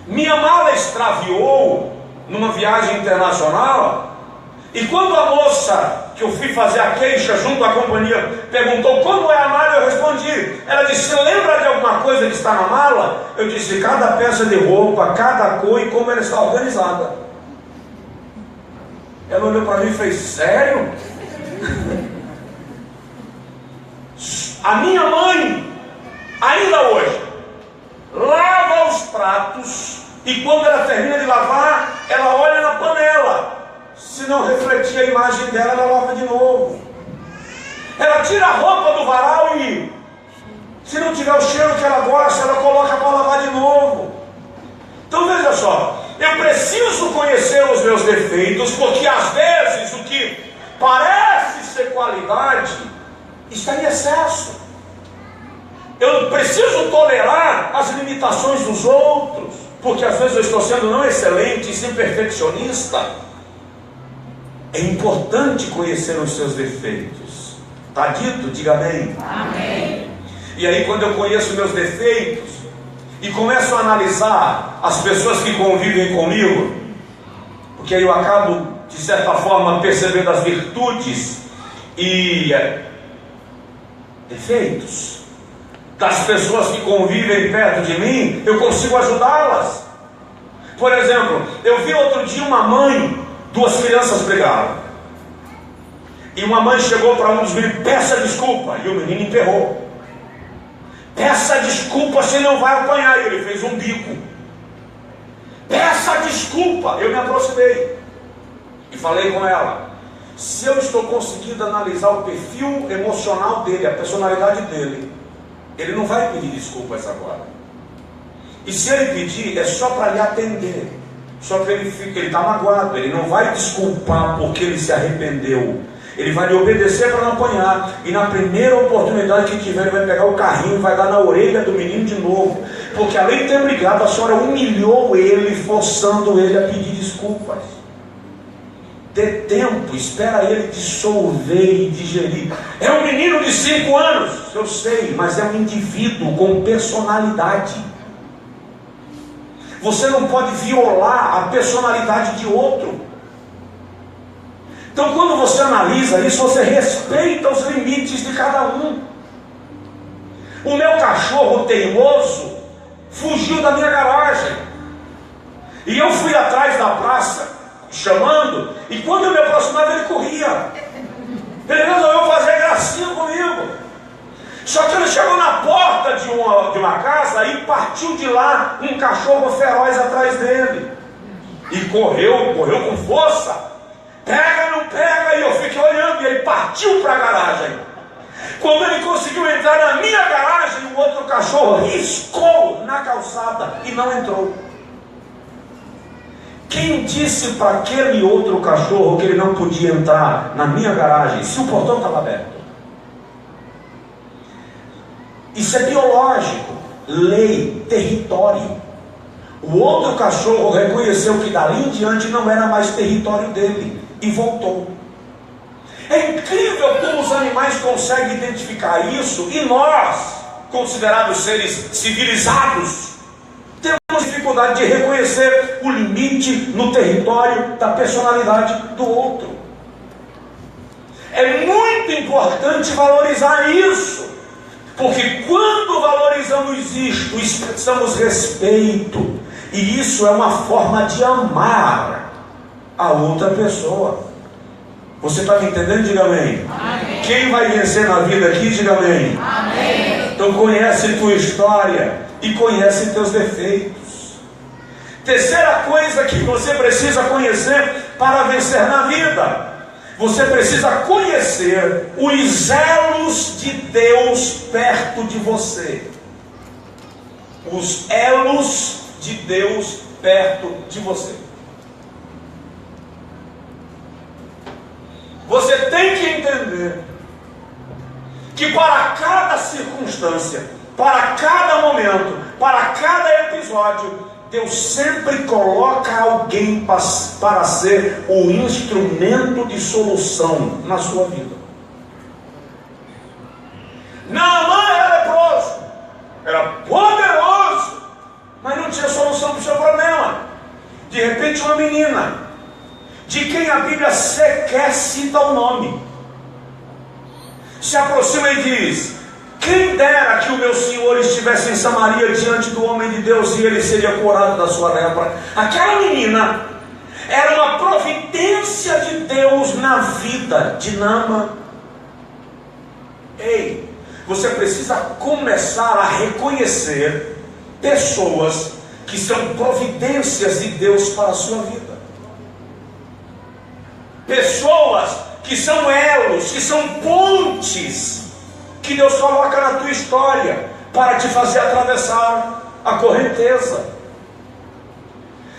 Minha mala extraviou numa viagem internacional, e quando a moça que eu fui fazer a queixa junto à companhia perguntou como é a mala, eu respondi. Ela disse: você lembra de alguma coisa que está na mala? Eu disse: cada peça de roupa, cada cor e como ela está organizada. Ela olhou para mim e fez: sério? A minha mãe, ainda hoje, lava os pratos, e quando ela termina de lavar, ela olha na panela. Se não refletir a imagem dela, ela lava de novo. Ela tira a roupa do varal e, se não tiver o cheiro que ela gosta, ela coloca para lavar de novo. Então veja só, eu preciso conhecer os meus defeitos, porque às vezes o que parece ser qualidade está em excesso. Eu preciso tolerar as limitações dos outros, porque às vezes eu estou sendo não excelente, e sim perfeccionista. É importante conhecer os seus defeitos. Está dito? Diga amém. Amém. E aí, quando eu conheço meus defeitos e começo a analisar as pessoas que convivem comigo, porque aí eu acabo, de certa forma, percebendo as virtudes e defeitos. das pessoas que convivem perto de mim, eu consigo ajudá-las. Por exemplo, eu vi outro dia uma mãe, duas crianças brigaram. E uma mãe chegou para um dos meninos: peça desculpa. E o menino emperrou: peça desculpa, você não vai apanhar. E ele fez um bico: peça desculpa. Eu me aproximei e falei com ela: se eu estou conseguindo analisar o perfil emocional dele, a personalidade dele, ele não vai pedir desculpas agora. E se ele pedir, é só para lhe atender. Só que ele está magoado, ele não vai desculpar porque ele se arrependeu. Ele vai lhe obedecer para não apanhar. E na primeira oportunidade que tiver, ele vai pegar o carrinho e vai dar na orelha do menino de novo. Porque além de ter brigado, a senhora humilhou ele, forçando ele a pedir desculpas. Dê tempo, espera ele dissolver e digerir. É um menino de 5 anos, eu sei, mas é um indivíduo com personalidade. Você não pode violar a personalidade de outro. Então, quando você analisa isso, você respeita os limites de cada um. O meu cachorro teimoso fugiu da minha garagem. E eu fui atrás da praça, chamando, e quando eu me aproximava, ele corria. Ele resolveu fazer gracinha comigo. Só que ele chegou na porta de uma casa e partiu de lá um cachorro feroz atrás dele. E correu com força. Pega, não pega, e eu fiquei olhando, e ele partiu para a garagem. Quando ele conseguiu entrar na minha garagem, o outro cachorro riscou na calçada e não entrou. Quem disse para aquele outro cachorro que ele não podia entrar na minha garagem se o portão estava aberto? Isso é biológico, lei, território. O outro cachorro reconheceu que dali em diante não era mais território dele e voltou. É incrível como os animais conseguem identificar isso, e nós, considerados seres civilizados, temos dificuldade de reconhecer o limite no território da personalidade do outro. É muito importante valorizar isso, porque quando valorizamos isto, expressamos respeito, e isso é uma forma de amar a outra pessoa. Você está me entendendo? Diga amém. Amém. Quem vai vencer na vida aqui, diga amém. Amém. Então conhece tua história e conhece teus defeitos. Terceira coisa que você precisa conhecer para vencer na vida: você precisa conhecer os elos de Deus perto de você. Os elos de Deus perto de você. Você tem que entender que para cada circunstância, para cada momento, para cada episódio, Deus sempre coloca alguém para ser o instrumento de solução na sua vida. Naamã era leproso, era poderoso, mas não tinha solução para o seu problema. De repente, uma menina, de quem a Bíblia sequer cita o nome, se aproxima e diz: quem dera que o meu Senhor estivesse em Samaria diante do homem de Deus, e ele seria curado da sua lepra. Aquela menina era uma providência de Deus na vida de Naamã. Ei, você precisa começar a reconhecer pessoas que são providências de Deus para a sua vida. Pessoas que são elos, que são pontes que Deus coloca na tua história para te fazer atravessar a correnteza.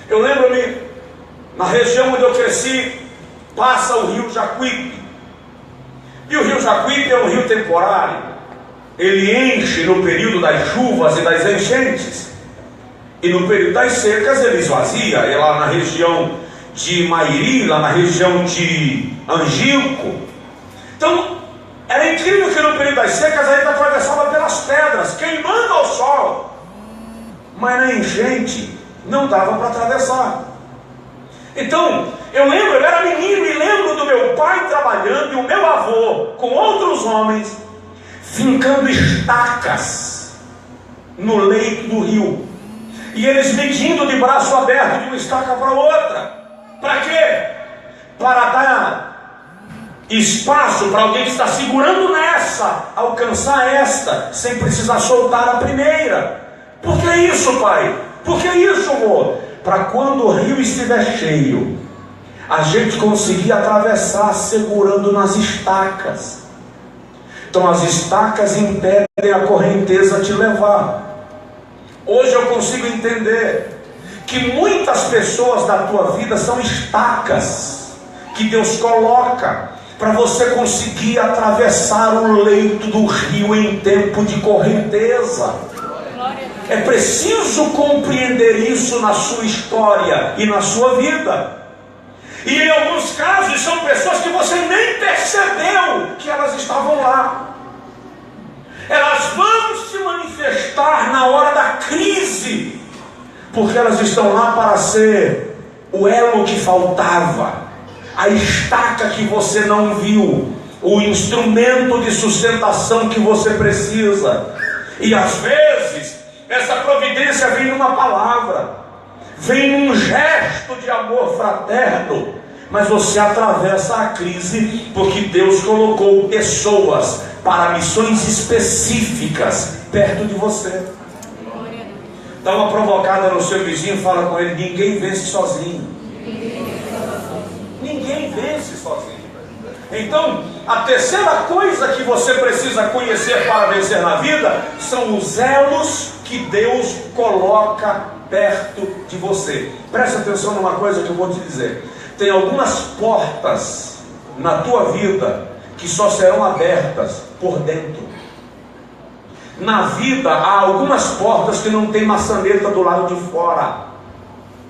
Eu lembro-me, na região onde eu cresci, passa o rio Jacuípe. E o rio Jacuípe é um rio temporário. Ele enche no período das chuvas e das enchentes, e no período das secas ele esvazia. É lá na região de Mairi, lá na região de Angico. Então, era incrível que no período das secas a gente atravessava pelas pedras, queimando ao sol, mas na enchente não dava para atravessar. Então, eu era menino e lembro do meu pai trabalhando e o meu avô com outros homens fincando estacas no leito do rio. E eles medindo de braço aberto de uma estaca para outra. Para quê? Para dar espaço para alguém que está segurando nessa, alcançar esta, sem precisar soltar a primeira. Por que isso, pai? Por que isso, amor? Para quando o rio estiver cheio, a gente conseguir atravessar segurando nas estacas. Então as estacas impedem a correnteza te levar. Hoje eu consigo entender que muitas pessoas da tua vida são estacas que Deus coloca para você conseguir atravessar o leito do rio em tempo de correnteza. É preciso compreender isso na sua história e na sua vida. E em alguns casos são pessoas que você nem percebeu que elas estavam lá. Elas vão se manifestar na hora da crise, porque elas estão lá para ser o elo que faltava, a estaca que você não viu, o instrumento de sustentação que você precisa. E às vezes essa providência vem numa palavra, vem num gesto de amor fraterno, mas você atravessa a crise porque Deus colocou pessoas para missões específicas perto de você. Dá uma provocada no seu vizinho e fala com ele: ninguém vence sozinho. Ninguém vence sozinho. Então, a terceira coisa que você precisa conhecer para vencer na vida são os elos que Deus coloca perto de você. Preste atenção numa coisa que eu vou te dizer. Tem algumas portas na tua vida que só serão abertas por dentro. Na vida há algumas portas que não tem maçaneta do lado de fora,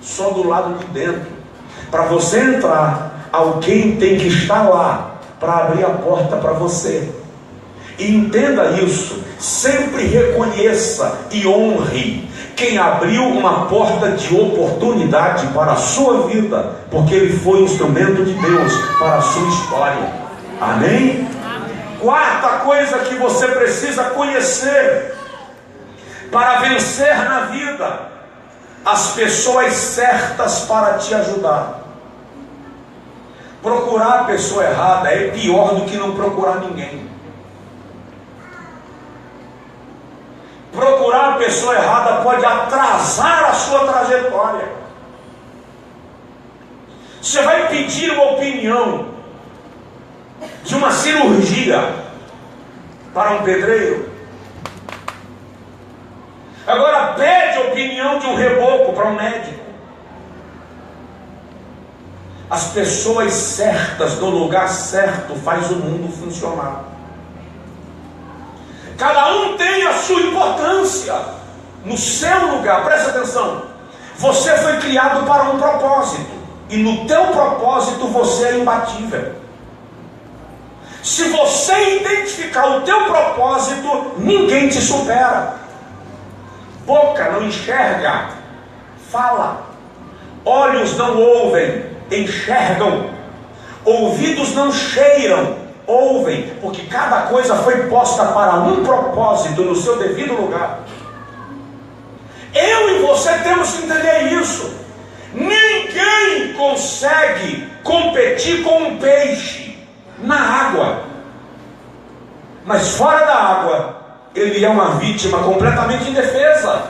só do lado de dentro. Para você entrar, alguém tem que estar lá para abrir a porta para você. E entenda isso, sempre reconheça e honre quem abriu uma porta de oportunidade para a sua vida, porque ele foi instrumento de Deus para a sua história. Amém? Quarta coisa que você precisa conhecer para vencer na vida: as pessoas certas para te ajudar. Procurar a pessoa errada é pior do que não procurar ninguém. Procurar a pessoa errada pode atrasar a sua trajetória. Você vai pedir uma opinião de uma cirurgia para um pedreiro, agora pede a opinião de um reboco para um médico. As pessoas certas no lugar certo faz o mundo funcionar. Cada um tem a sua importância no seu lugar. Presta atenção. Você foi criado para um propósito, e no teu propósito você é imbatível. Se você identificar o teu propósito, ninguém te supera. Boca não enxerga, fala. Olhos não ouvem, enxergam. Ouvidos não cheiram, ouvem. Porque cada coisa foi posta para um propósito no seu devido lugar. Eu e você temos que entender isso. Ninguém consegue competir com um peixe na água, mas fora da água ele é uma vítima completamente indefesa.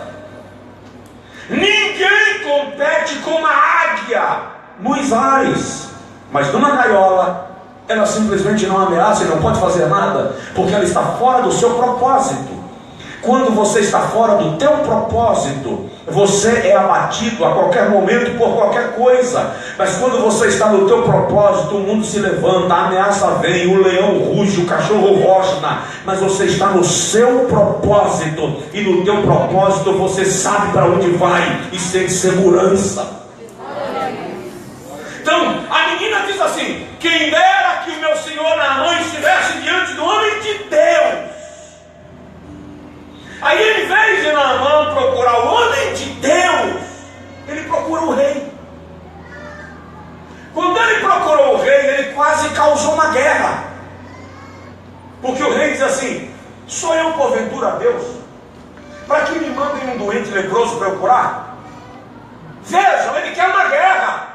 Ninguém compete com uma águia nos ares, mas numa gaiola ela simplesmente não ameaça e não pode fazer nada, porque ela está fora do seu propósito. Quando você está fora do teu propósito, você é abatido a qualquer momento por qualquer coisa. Mas quando você está no teu propósito, o mundo se levanta, a ameaça vem, o leão ruge, o cachorro rosna. Mas você está no seu propósito, e no teu propósito você sabe para onde vai e sente segurança. Então, a menina diz assim: quem dera que o meu senhor Naamã estivesse diante do homem de Deus. Aí, em vez de Naamã procurar o homem de Deus, ele procura o rei. Quando ele procurou o rei, ele quase causou uma guerra. Porque o rei diz assim: sou eu porventura Deus? para que me mandem um doente leproso para eu curar? Vejam, ele quer uma guerra.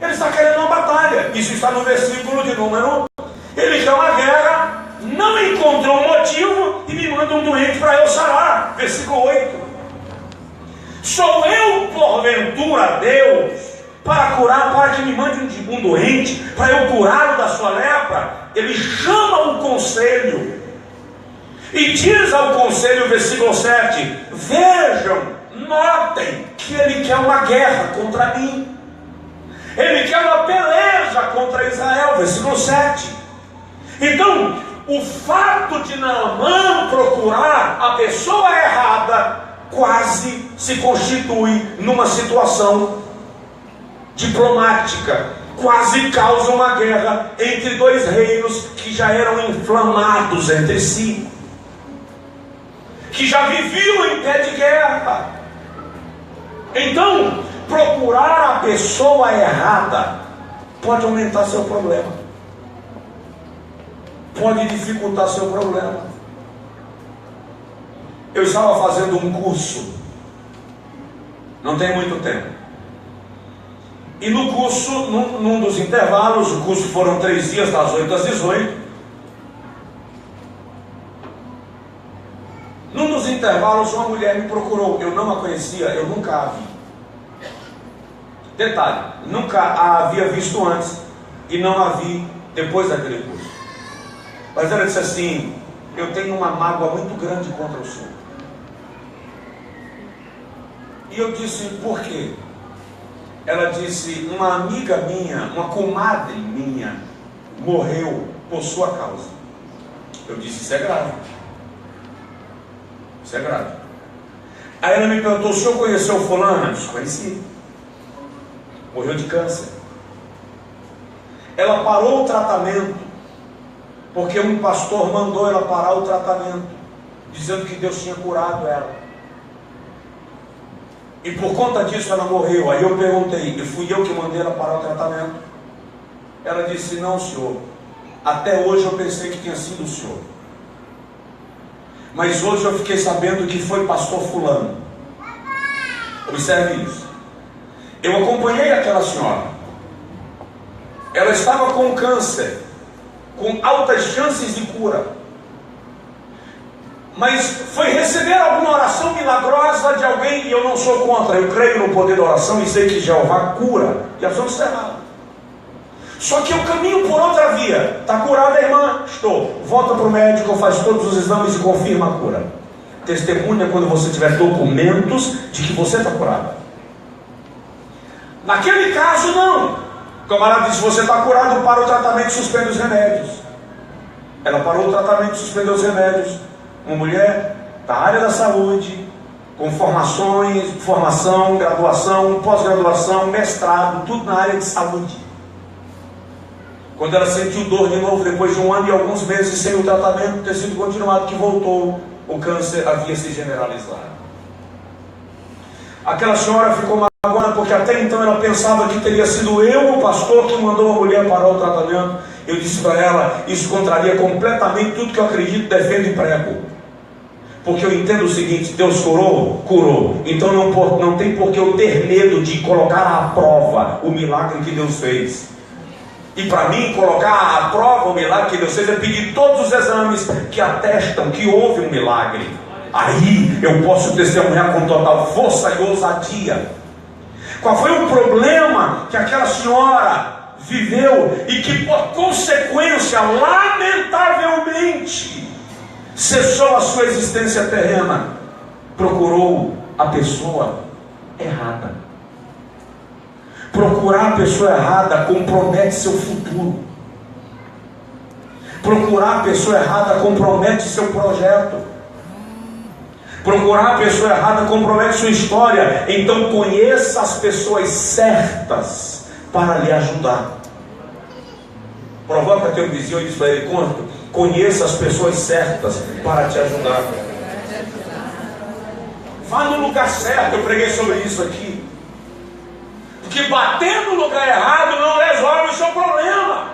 Ele está querendo uma batalha. Isso está no versículo de número. Ele quer uma guerra, não encontrou um motivo e me manda um doente para eu sarar. Versículo 8. Sou eu, porventura, Deus, para curar, para que me mande um doente, para eu curá-lo da sua lepra? Ele chama o conselho e diz ao conselho, versículo 7, vejam, notem que ele quer uma guerra contra mim, ele quer uma peleja contra Israel, versículo 7. Então, o fato de Naamã procurar a pessoa errada quase se constitui numa situação diplomática, quase causa uma guerra entre dois reinos que já eram inflamados entre si, que já viviam em pé de guerra. Então, procurar a pessoa errada pode aumentar seu problema, pode dificultar seu problema. Eu estava fazendo um curso, não tem muito tempo, e no curso, num dos intervalos, o curso foram 3 dias, das 8 às 18. Num dos intervalos, uma mulher me procurou. Eu não a conhecia, eu nunca a vi. Detalhe, nunca a havia visto antes e não a vi depois daquele curso. Mas ela disse assim: eu tenho uma mágoa muito grande contra o senhor. E eu disse: por quê? Ela disse: uma amiga minha, uma comadre minha, morreu por sua causa. Eu disse: isso é grave. Isso é grave. Aí ela me perguntou: o senhor conheceu fulano? Eu disse: conheci. Morreu de câncer. Ela parou o tratamento porque um pastor mandou ela parar o tratamento, dizendo que Deus tinha curado ela. E por conta disso ela morreu. Aí eu perguntei: e fui eu que mandei ela parar o tratamento? Ela disse: não, senhor. Até hoje eu pensei que tinha sido o senhor, mas hoje eu fiquei sabendo que foi pastor fulano. Observe isso. Eu acompanhei aquela senhora. Ela estava com câncer, com altas chances de cura, mas foi receber alguma oração milagrosa de alguém. E eu não sou contra, eu creio no poder da oração e sei que Jeová cura, e a pessoa está errada. Só que eu caminho por outra via. Está curada, irmã? Estou. Volta para o médico, faz todos os exames e confirma a cura. Testemunha quando você tiver documentos de que você está curada. Naquele caso não. O camarada disse: você está curado, para o tratamento e suspende os remédios. Ela parou o tratamento e suspendeu os remédios. Uma mulher da área da saúde, com formação, graduação, pós-graduação, mestrado, tudo na área de saúde. Quando ela sentiu dor de novo, depois de 1 ano e alguns meses sem o tratamento ter sido continuado, que voltou, o câncer havia se generalizado. Aquela senhora ficou magoada, porque até então ela pensava que teria sido eu, o pastor, que mandou a mulher parar o tratamento. Eu disse para ela: isso contraria completamente tudo que eu acredito, defendo e prego. Porque eu entendo o seguinte: Deus curou? Curou. Então não tem por que eu ter medo de colocar à prova o milagre que Deus fez. E para mim, colocar à prova o milagre que Deus fez é pedir todos os exames que atestam que houve um milagre. Aí eu posso testemunhar com total força e ousadia. Qual foi o problema que aquela senhora viveu e que, por consequência, lamentavelmente, cessou a sua existência terrena? Procurou a pessoa errada. Procurar a pessoa errada compromete seu futuro. Procurar a pessoa errada compromete seu projeto. Procurar a pessoa errada compromete sua história. Então conheça as pessoas certas para lhe ajudar. Provoca teu vizinho e diz para ele: conheça as pessoas certas para te ajudar. Vá no lugar certo. Eu preguei sobre isso aqui. Porque bater no lugar errado não resolve o seu problema.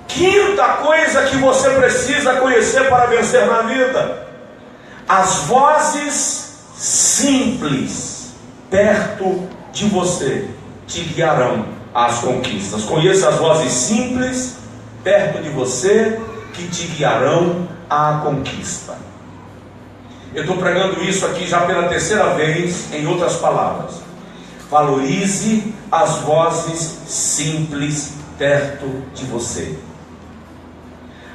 Quinta coisa que você precisa conhecer para vencer na vida: as vozes simples perto de você te guiarão às conquistas. Conheça as vozes simples perto de você que te guiarão à conquista. Eu estou pregando isso aqui já pela terceira vez, em outras palavras. Valorize as vozes simples perto de você.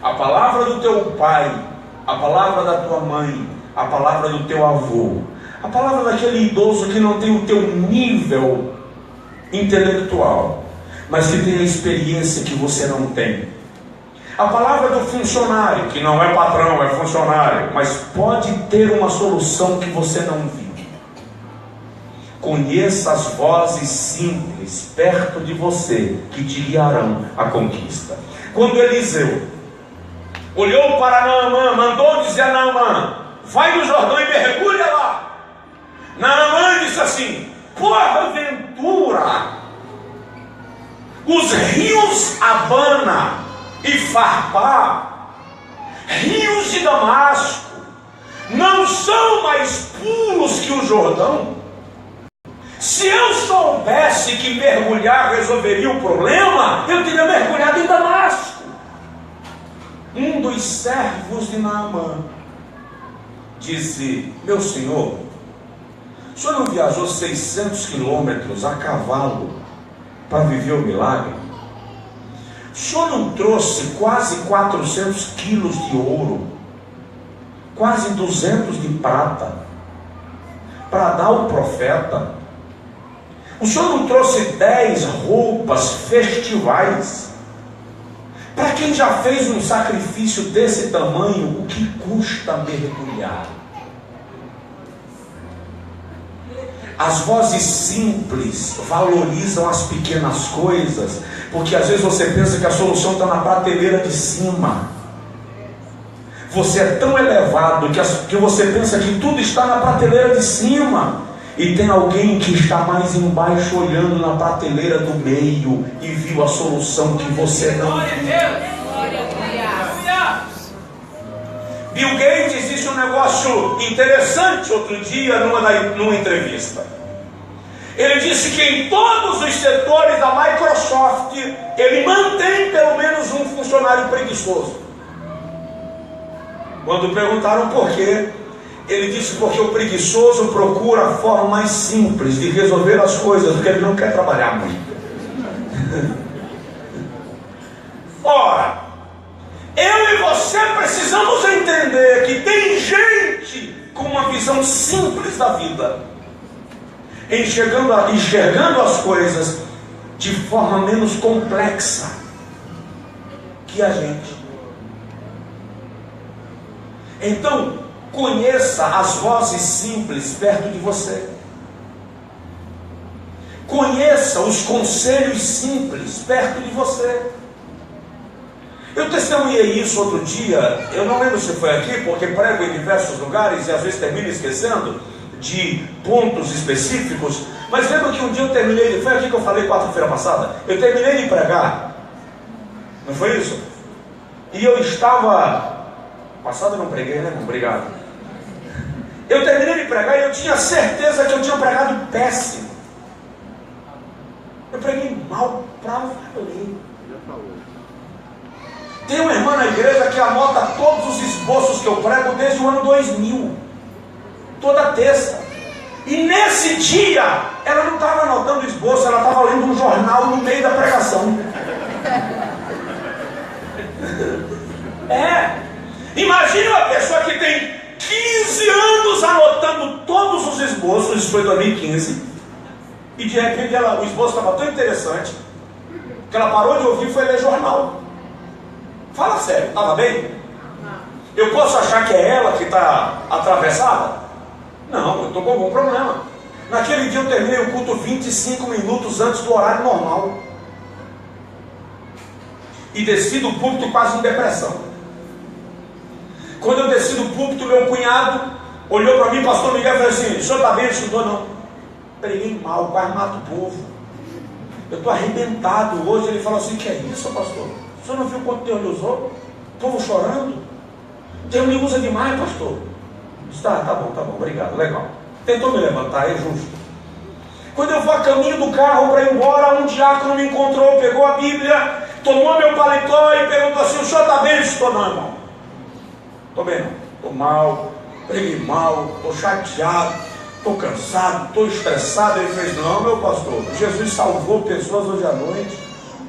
A palavra do teu pai, a palavra da tua mãe, a palavra do teu avô, a palavra daquele idoso que não tem o teu nível intelectual, mas que tem a experiência que você não tem. A palavra do funcionário, que não é patrão, é funcionário, mas pode ter uma solução que você não viu. Conheça as vozes simples perto de você que te guiarão à conquista. Quando Eliseu olhou para Naamã, mandou dizer a Naamã: vai no Jordão e mergulha lá. Naamã disse assim: porventura os rios Abana e Farpá, rios de Damasco, não são mais puros que o Jordão? Se eu soubesse que mergulhar resolveria o problema, eu teria mergulhado em Damasco. Um dos servos de Naamã disse: meu senhor, o senhor não viajou 600 quilômetros a cavalo para viver o milagre? O senhor não trouxe quase 400 quilos de ouro, quase 200 de prata, para dar ao profeta? O senhor não trouxe 10 roupas festivais? Para quem já fez um sacrifício desse tamanho, o que custa mergulhar? As vozes simples valorizam as pequenas coisas, porque às vezes você pensa que a solução está na prateleira de cima. Você é tão elevado que você pensa que tudo está na prateleira de cima, e tem alguém que está mais embaixo olhando na prateleira do meio e viu a solução que você não viu. Bill Gates disse um negócio interessante outro dia numa entrevista. Ele disse que em todos os setores da Microsoft ele mantém pelo menos um funcionário preguiçoso. Quando perguntaram por quê, ele disse: porque o preguiçoso procura a forma mais simples de resolver as coisas, porque ele não quer trabalhar muito. Ora, eu e você precisamos entender que tem gente com uma visão simples da vida, enxergando as coisas de forma menos complexa que a gente. Então, conheça as vozes simples perto de você. Conheça os conselhos simples perto de você. Eu testemunhei isso outro dia. Eu não lembro se foi aqui, porque prego em diversos lugares e às vezes termino esquecendo de pontos específicos. Mas lembro que um dia eu terminei, foi aqui que eu falei quarta-feira passada, eu terminei de pregar, não foi isso? E eu estava, passado eu não preguei, né? Obrigado. Eu terminei de pregar e eu tinha certeza que eu tinha pregado péssimo. Eu preguei mal pra valer. Tem uma irmã na igreja que anota todos os esboços que eu prego desde o ano 2000, toda terça. E nesse dia, ela não estava anotando esboço, ela estava lendo um jornal no meio da pregação. Imagina uma pessoa que tem 15 anos anotando todos os esboços, isso foi em 2015, e de repente o esboço estava tão interessante que ela parou de ouvir e foi ler jornal. Fala sério, estava bem? Eu posso achar que é ela que está atravessada? Não, eu estou com algum problema. Naquele dia eu terminei o culto 25 minutos antes do horário normal. E desci do púlpito quase em depressão. Quando eu desci do púlpito, meu cunhado olhou para mim, pastor Miguel, e falou assim: o senhor está bem? Não estudou não? Preguei mal, quase mato o povo. Eu estou arrebentado hoje. Ele falou assim: que é isso, pastor? O senhor não viu quanto Deus lhe usou? O povo chorando? Deus me usa demais, pastor. Tá bom, obrigado, legal. Tentou me levantar, é justo. Quando eu vou a caminho do carro para ir embora, um diácono me encontrou, pegou a Bíblia, tomou meu paletó e perguntou assim: o senhor está bem? Eu disse: estou não, irmão. Estou bem não, estou mal, preguei mal, estou chateado, estou cansado, estou estressado. Ele fez: não, meu pastor, Jesus salvou pessoas hoje à noite.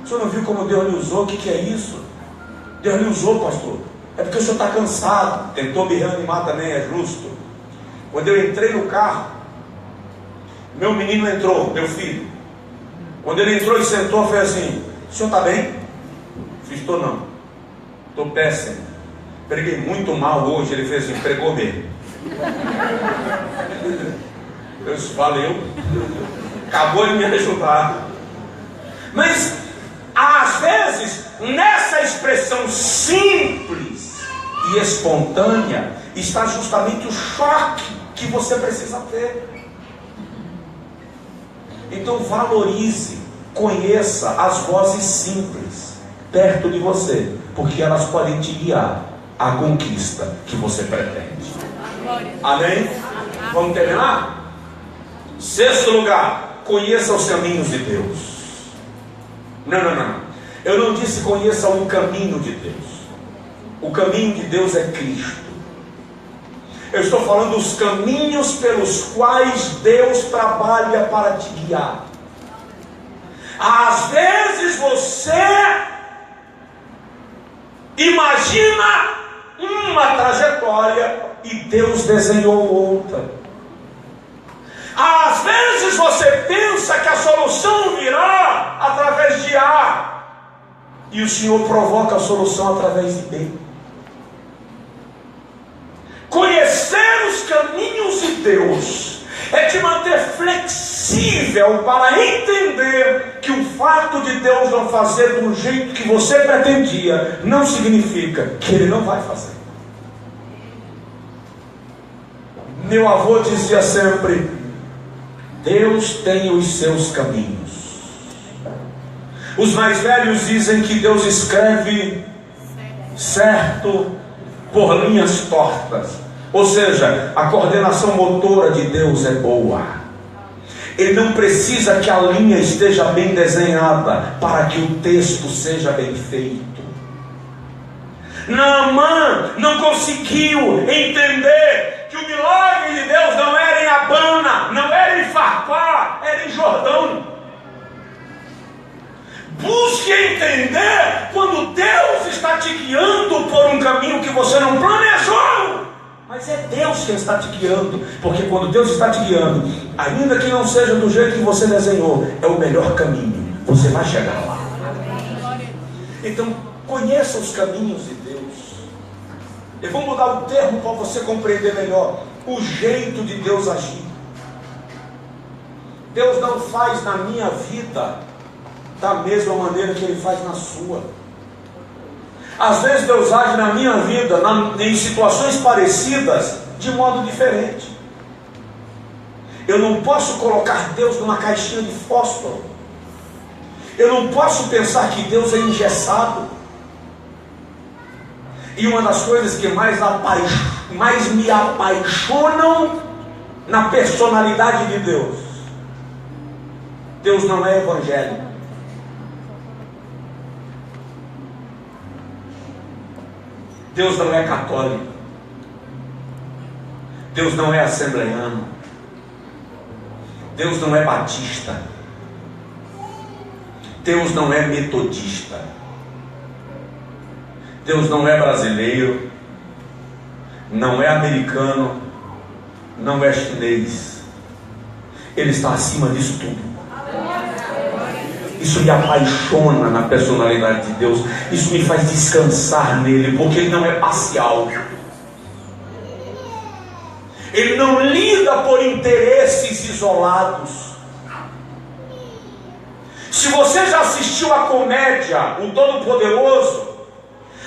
O senhor não viu como Deus lhe usou? O que é isso? Deus lhe usou, pastor. É porque o senhor está cansado. Tentou me reanimar também, é justo. Quando eu entrei no carro, meu menino entrou, meu filho. Quando ele entrou e sentou, foi assim: o senhor está bem? Fiz: estou não, estou péssimo, preguei muito mal hoje. Ele fez assim: pregou mesmo. Eu disse: valeu, acabou de me ajudar. Mas às vezes, nessa expressão simples e espontânea, está justamente o choque que você precisa ter. Então valorize, conheça as vozes simples perto de você, porque elas podem te guiar à conquista que você pretende. Amém? Vamos terminar? Sexto lugar, conheça os caminhos de Deus. Não. Eu não disse conheça o caminho de Deus. O caminho de Deus é Cristo. Eu estou falando dos caminhos pelos quais Deus trabalha para te guiar. Às vezes você imagina uma trajetória e Deus desenhou outra. Às vezes você pensa que a solução virá através de A, e o Senhor provoca a solução através de B. Conhecer os caminhos de Deus é te manter flexível para entender que o fato de Deus não fazer do jeito que você pretendia não significa que Ele não vai fazer. Meu avô dizia sempre: Deus tem os seus caminhos. Os mais velhos dizem que Deus escreve certo por linhas tortas. Ou seja, a coordenação motora de Deus é boa. Ele não precisa que a linha esteja bem desenhada para que o texto seja bem feito. Naamã não conseguiu entender que o milagre de Deus não era em Abana, não era em Farpá, era em Jordão. Busque entender quando Deus está te guiando por um caminho que você não planejou. Mas é Deus quem está te guiando, porque quando Deus está te guiando, ainda que não seja do jeito que você desenhou, é o melhor caminho. Você vai chegar lá. Então, conheça os caminhos de Deus. Eu vou mudar o termo para você compreender melhor o jeito de Deus agir. Deus não faz na minha vida da mesma maneira que Ele faz na sua. Às vezes Deus age na minha vida em situações parecidas de modo diferente. Eu não posso colocar Deus numa caixinha de fósforo. Eu não posso pensar que Deus é engessado. E uma das coisas que mais me apaixonam na personalidade de Deus: Deus não é evangélico. Deus não é católico. Deus não é assembleiano. Deus não é batista. Deus não é metodista. Deus não é brasileiro. Não é americano. Não é chinês. Ele está acima disso tudo. Isso me apaixona na personalidade de Deus. Isso me faz descansar nele, porque Ele não é parcial. Ele não lida por interesses isolados. Se você já assistiu a comédia O Todo-Poderoso,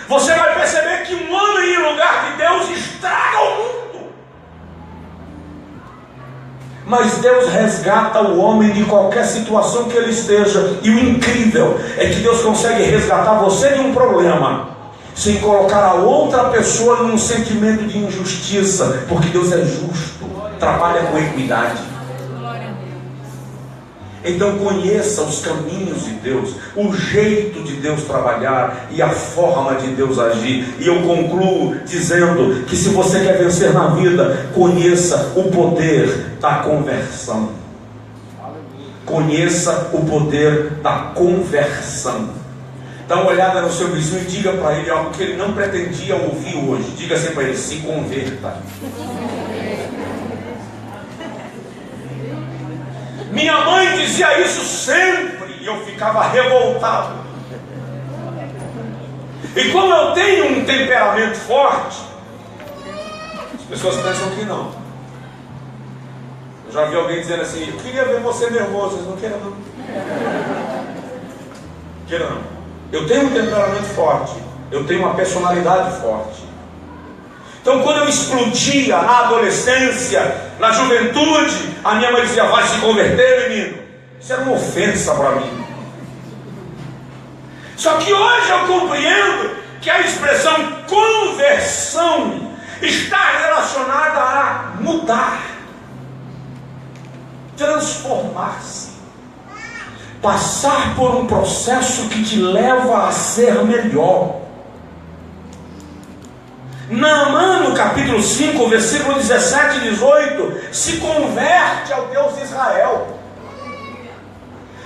você vai perceber que um homem em lugar de Deus estraga o mundo. Mas Deus resgata o homem de qualquer situação que ele esteja. E o incrível é que Deus consegue resgatar você de um problema sem colocar a outra pessoa num sentimento de injustiça, porque Deus é justo, trabalha com equidade. Então conheça os caminhos de Deus, o jeito de Deus trabalhar e a forma de Deus agir. E eu concluo dizendo que se você quer vencer na vida, conheça o poder da conversão. Conheça o poder da conversão. Dá uma olhada no seu vizinho e diga para ele algo que ele não pretendia ouvir hoje. Diga assim para ele: se converta. Minha mãe dizia isso sempre e eu ficava revoltado. E como eu tenho um temperamento forte, as pessoas pensam que não. Eu já vi alguém dizendo assim: eu queria ver você nervoso. Vocês não queiram não? Queiram não. Eu tenho um temperamento forte, eu tenho uma personalidade forte. Então quando eu explodia na adolescência, na juventude, a minha mãe dizia: vai se converter, menino. Isso era uma ofensa para mim. Só que hoje eu compreendo que a expressão conversão está relacionada a mudar, transformar-se, passar por um processo que te leva a ser melhor. Naamã, no capítulo 5, versículo 17 e 18, se converte ao Deus de Israel.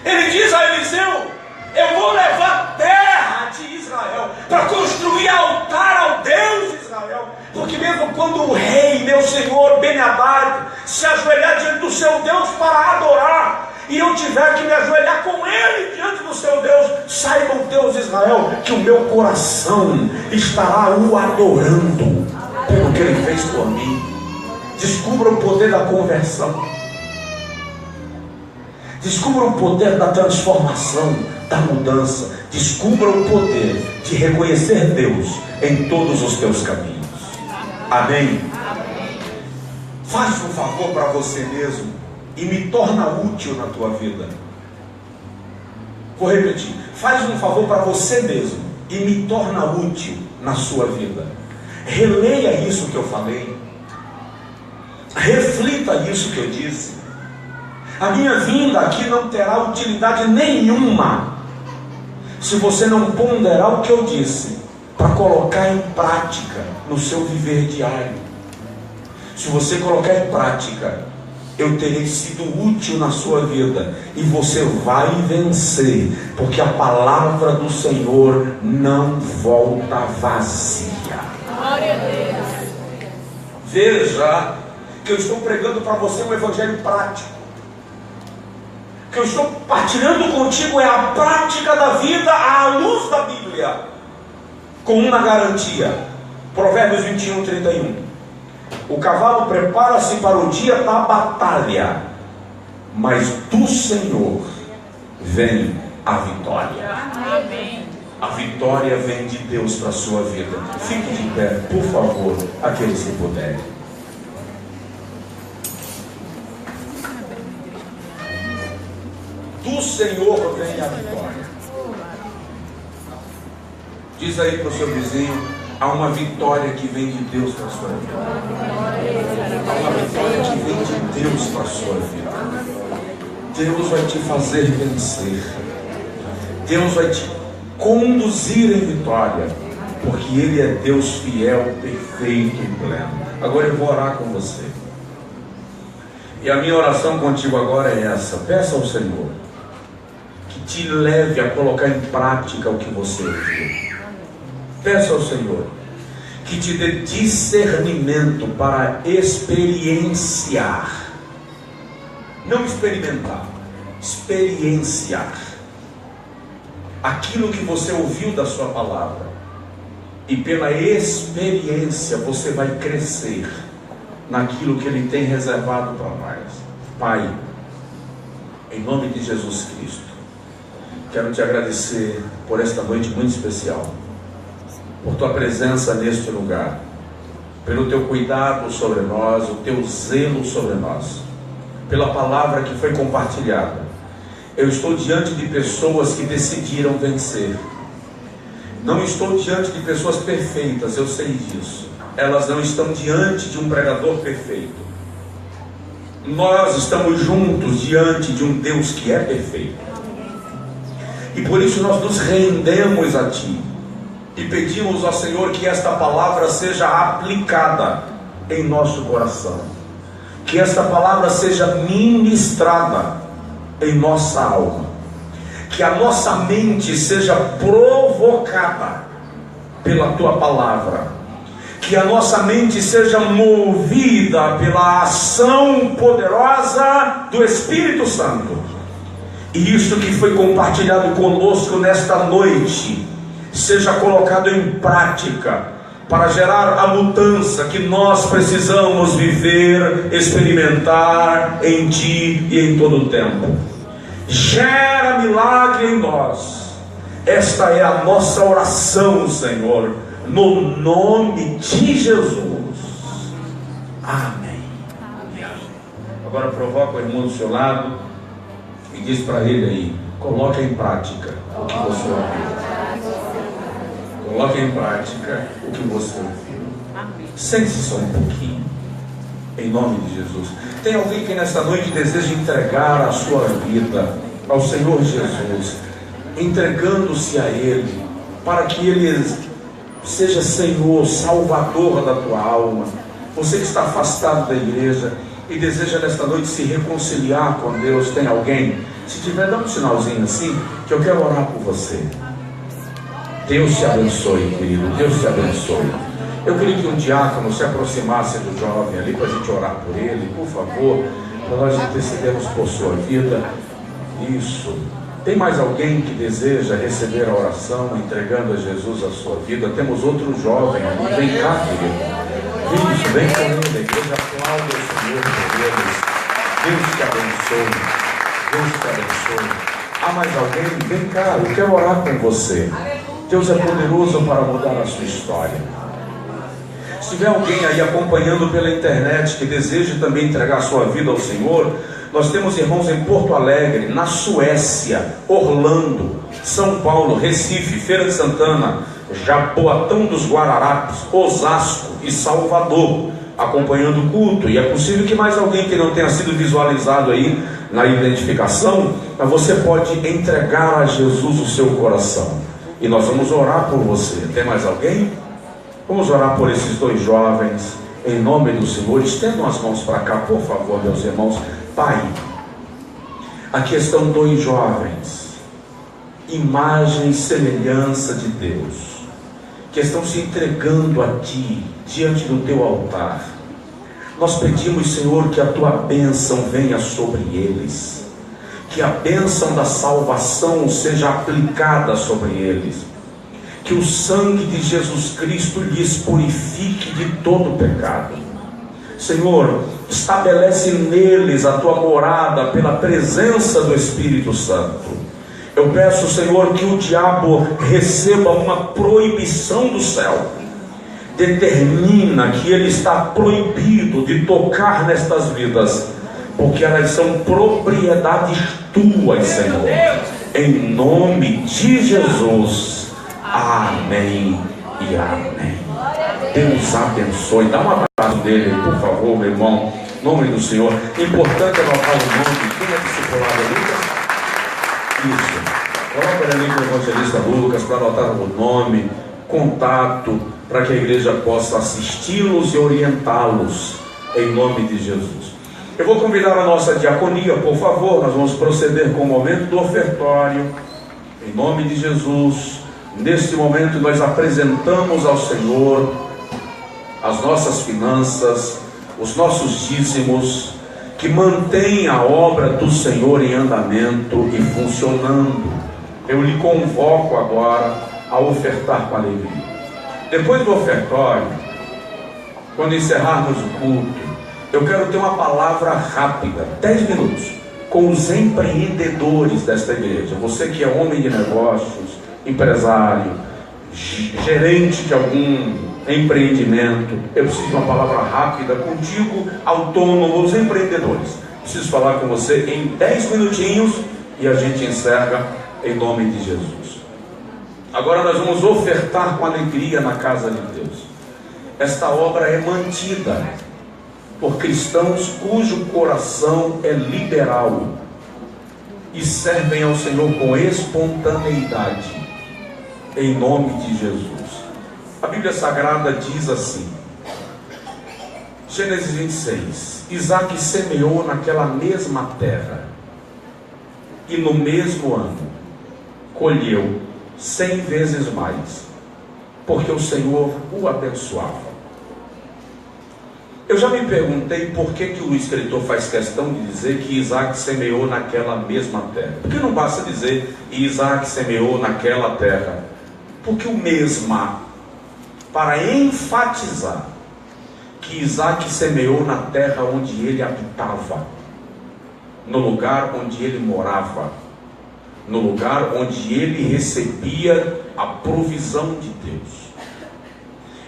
Ele diz a Eliseu: eu vou levar terra de Israel para construir altar ao Deus de Israel. Porque mesmo quando o rei, meu senhor Ben-Hadad, se ajoelhar diante do seu Deus para adorar, e eu tiver que me ajoelhar com ele diante do seu Deus, saiba o Deus de Israel que o meu coração estará o adorando pelo que ele fez por mim. Descubra o poder da conversão, descubra o poder da transformação, da mudança. Descubra o poder de reconhecer Deus em todos os teus caminhos. Amém? Faz um favor para você mesmo e me torna útil na tua vida. Vou repetir: faz um favor para você mesmo e me torna útil na sua vida. Releia isso que eu falei, reflita isso que eu disse. A minha vinda aqui não terá utilidade nenhuma se você não ponderar o que eu disse para colocar em prática no seu viver diário. Se você colocar em prática, eu terei sido útil na sua vida e você vai vencer, porque a palavra do Senhor não volta vazia. Glória a Deus. Veja que eu estou pregando para você um evangelho prático. O que eu estou partilhando contigo é a prática da vida à luz da Bíblia, com uma garantia. Provérbios 21, 31. O cavalo prepara-se para o dia da batalha, mas do Senhor vem a vitória. Amém. A vitória vem de Deus para a sua vida. Fique de pé, por favor, aqueles que puderem. Do Senhor vem a vitória. Diz aí para o seu vizinho: há uma vitória que vem de Deus para a sua vida. Há uma vitória que vem de Deus para a sua vida. Deus vai te fazer vencer. Deus vai te conduzir em vitória, porque Ele é Deus fiel, perfeito e pleno. Agora eu vou orar com você. E a minha oração contigo agora é essa: peça ao Senhor que te leve a colocar em prática o que você ouviu. Peça ao Senhor que te dê discernimento para experienciar, não experimentar, experienciar aquilo que você ouviu da sua palavra, e pela experiência você vai crescer naquilo que Ele tem reservado para nós. Pai, em nome de Jesus Cristo, quero te agradecer por esta noite muito especial, por tua presença neste lugar, pelo teu cuidado sobre nós, o teu zelo sobre nós, pela palavra que foi compartilhada. Eu estou diante de pessoas que decidiram vencer. Não estou diante de pessoas perfeitas, eu sei disso. Elas não estão diante de um pregador perfeito. Nós estamos juntos diante de um Deus que é perfeito. E por isso nós nos rendemos a Ti e pedimos ao Senhor que esta palavra seja aplicada em nosso coração, que esta palavra seja ministrada em nossa alma, que a nossa mente seja provocada pela Tua palavra, que a nossa mente seja movida pela ação poderosa do Espírito Santo, e isso que foi compartilhado conosco nesta noite seja colocado em prática, para gerar a mudança que nós precisamos viver, experimentar em Ti e em todo o tempo. Gera milagre em nós. Esta é a nossa oração, Senhor, no nome de Jesus. Amém. Agora provoca o irmão do seu lado e diz para ele aí: coloque em prática o que você ouviu. Coloque em prática o que você ouviu. Sente-se só um pouquinho, em nome de Jesus. Tem alguém que nesta noite deseja entregar a sua vida ao Senhor Jesus, entregando-se a Ele, para que Ele seja Senhor, Salvador da tua alma? Você que está afastado da igreja e deseja nesta noite se reconciliar com Deus, tem alguém? Se tiver, dá um sinalzinho assim, que eu quero orar por você. Deus te abençoe, querido. Deus te abençoe. Eu queria que um diácono se aproximasse do jovem ali para a gente orar por ele, por favor, para nós intercedermos por sua vida. Isso. Tem mais alguém que deseja receber a oração, entregando a Jesus a sua vida? Temos outro jovem ali. Vem cá, querido. Isso, vem com ele. A igreja aplaude o Senhor por eles. Deus te abençoe. Deus te abençoe. Há mais alguém? Vem cá, eu quero orar com você. Deus é poderoso para mudar a sua história. Se tiver alguém aí acompanhando pela internet que deseja também entregar a sua vida ao Senhor, nós temos irmãos em Porto Alegre, na Suécia, Orlando, São Paulo, Recife, Feira de Santana, Jaboatão dos Guararapes, Osasco e Salvador, acompanhando o culto. E é possível que mais alguém que não tenha sido visualizado aí na identificação, mas você pode entregar a Jesus o seu coração. E nós vamos orar por você. Tem mais alguém? Vamos orar por esses dois jovens, em nome do Senhor. Estendam as mãos para cá, por favor, meus irmãos. Pai, aqui estão dois jovens, imagem e semelhança de Deus, que estão se entregando a Ti, diante do Teu altar. Nós pedimos, Senhor, que a Tua bênção venha sobre eles, que a bênção da salvação seja aplicada sobre eles, que o sangue de Jesus Cristo lhes purifique de todo pecado. Senhor, estabelece neles a Tua morada pela presença do Espírito Santo. Eu peço, Senhor, que o diabo receba uma proibição do céu. Determina que ele está proibido de tocar nestas vidas, porque elas são propriedades Tuas, Senhor. Em nome de Jesus. Amém e amém. Deus abençoe. Dá um abraço dele, por favor, meu irmão. Em nome do Senhor. Importante anotar o nome. Quem é discipulado, Lucas? Isso. Coloca ali com o evangelista Lucas para anotar o nome, contato, para que a igreja possa assisti-los e orientá-los. Em nome de Jesus. Eu vou convidar a nossa diaconia, por favor. Nós vamos proceder com o momento do ofertório. Em nome de Jesus. Neste momento nós apresentamos ao Senhor as nossas finanças, os nossos dízimos, que mantém a obra do Senhor em andamento e funcionando. Eu lhe convoco agora a ofertar com alegria. Depois do ofertório, quando encerrarmos o culto, eu quero ter uma palavra rápida, 10 minutos, com os empreendedores desta igreja. Você que é homem de negócios, empresário, gerente de algum empreendimento, eu preciso de uma palavra rápida contigo, autônomo, os empreendedores. Preciso falar com você em 10 minutinhos e a gente encerra em nome de Jesus. Agora nós vamos ofertar com alegria na casa de Deus. Esta obra é mantida por cristãos cujo coração é liberal e servem ao Senhor com espontaneidade, em nome de Jesus. A Bíblia Sagrada diz assim, Gênesis 26, Isaac semeou naquela mesma terra, e no mesmo ano colheu 100 vezes mais, porque o Senhor o abençoava. Eu já me perguntei por que o escritor faz questão de dizer que Isaac semeou naquela mesma terra. Por que não basta dizer Isaac semeou naquela terra? Porque o mesma, para enfatizar que Isaac semeou na terra onde ele habitava, no lugar onde ele morava, no lugar onde ele recebia a provisão de Deus.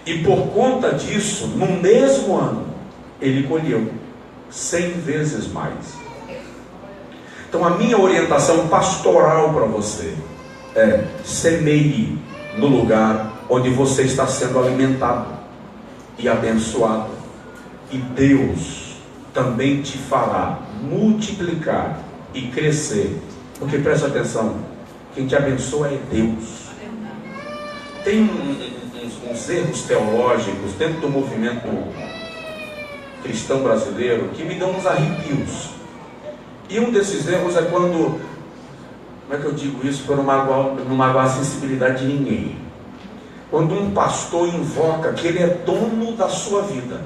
E por conta disso, no mesmo ano, ele colheu 100 vezes mais. Então a minha orientação pastoral para você é: semeie no lugar onde você está sendo alimentado e abençoado, e Deus também te fará multiplicar e crescer, porque presta atenção, quem te abençoa é Deus. Tem uns erros teológicos dentro do movimento cristão brasileiro que me dão uns arrepios, e um desses erros é quando, como é que eu digo isso para não magoar a sensibilidade de ninguém, quando um pastor invoca que ele é dono da sua vida,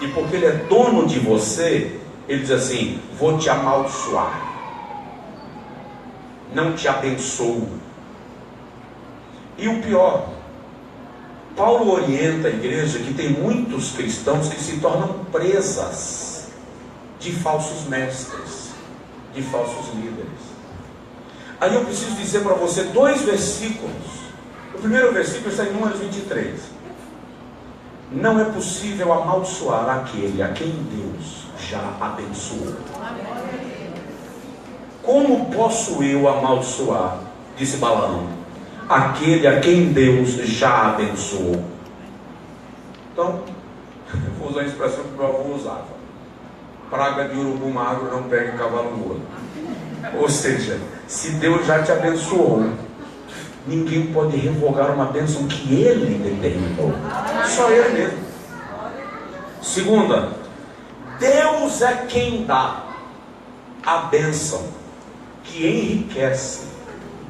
e porque ele é dono de você, ele diz assim: vou te amaldiçoar, não te abençoo. E o pior, Paulo orienta a igreja que tem muitos cristãos que se tornam presas de falsos mestres, de falsos líderes. Aí eu preciso dizer para você 2 versículos. O primeiro versículo está em Números 23. Não é possível amaldiçoar aquele a quem Deus já abençoou. Como posso eu amaldiçoar, disse Balaão, aquele a quem Deus já abençoou? Então, vou usar a expressão que meu avô usava: praga de urubu magro não pega cavalo gordo. Ou seja, se Deus já te abençoou, ninguém pode revogar uma bênção que Ele determinou, só Ele mesmo. Segunda, Deus é quem dá a bênção que enriquece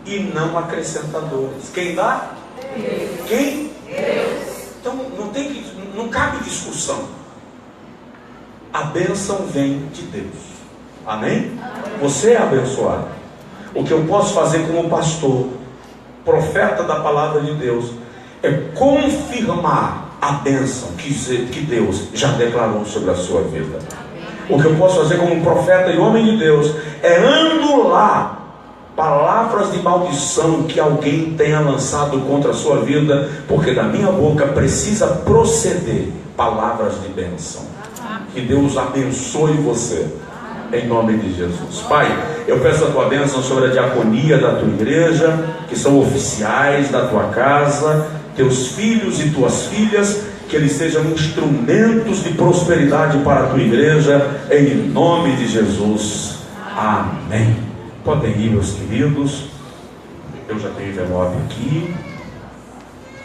e não acrescenta dores. Quem dá? Deus. Quem? Deus. Então não cabe discussão. A bênção vem de Deus. Amém? Você é abençoado. O que eu posso fazer como pastor, profeta da palavra de Deus, é confirmar a bênção que Deus já declarou sobre a sua vida. O que eu posso fazer como profeta e homem de Deus é anular palavras de maldição que alguém tenha lançado contra a sua vida, porque da minha boca precisa proceder palavras de bênção. Que Deus abençoe você, em nome de Jesus. Pai, eu peço a tua bênção sobre a diaconia da tua igreja, que são oficiais da tua casa, teus filhos e tuas filhas, que eles sejam instrumentos de prosperidade para a tua igreja, em nome de Jesus. Amém. Podem ir, meus queridos. Eu já tenho envelope aqui.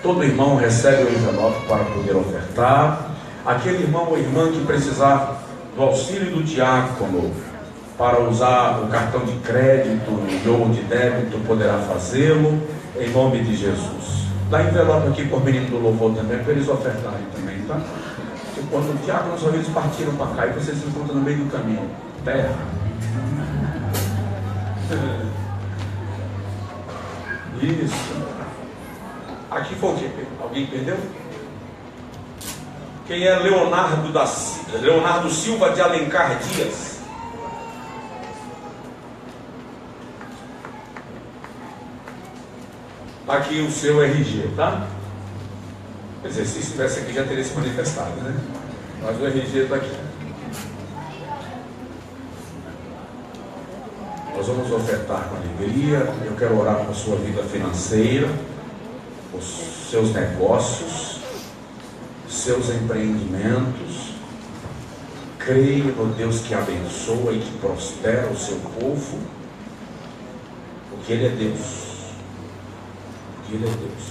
Todo irmão recebe o envelope para poder ofertar. Aquele irmão ou irmã que precisar do auxílio do diácono para usar o cartão de crédito ou de débito, poderá fazê-lo, em nome de Jesus. Dá envelope aqui por menino do louvor também, para eles ofertarem também, tá? Porque quando o diácono, só eles partiram para cá e vocês se encontram no meio do caminho. Terra. Isso. Aqui foi o quê? Alguém perdeu? Quem é Leonardo Silva de Alencar Dias? Aqui o seu RG, tá? Quer dizer, se estivesse aqui já teria se manifestado, né? Mas o RG está aqui. Nós vamos ofertar com alegria. Eu quero orar por sua vida financeira, os seus negócios, seus empreendimentos. Creia no Deus que abençoa e que prospera o seu povo, porque Ele é Deus. Porque Ele é Deus.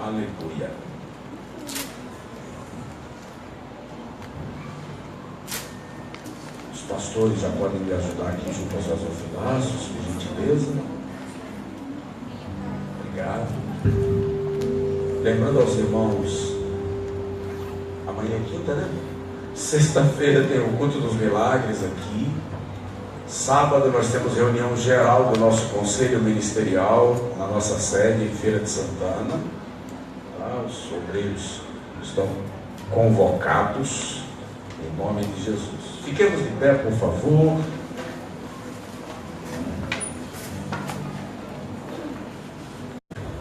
Aleluia. Os pastores já podem me ajudar aqui junto aos alfilaços, por gentileza. Obrigado. Lembrando aos irmãos, amanhã é quinta, né? Sexta-feira tem o culto dos milagres aqui. Sábado nós temos reunião geral do nosso conselho ministerial na nossa sede em Feira de Santana. Tá? Os obreiros estão convocados em nome de Jesus. Fiquemos de pé, por favor.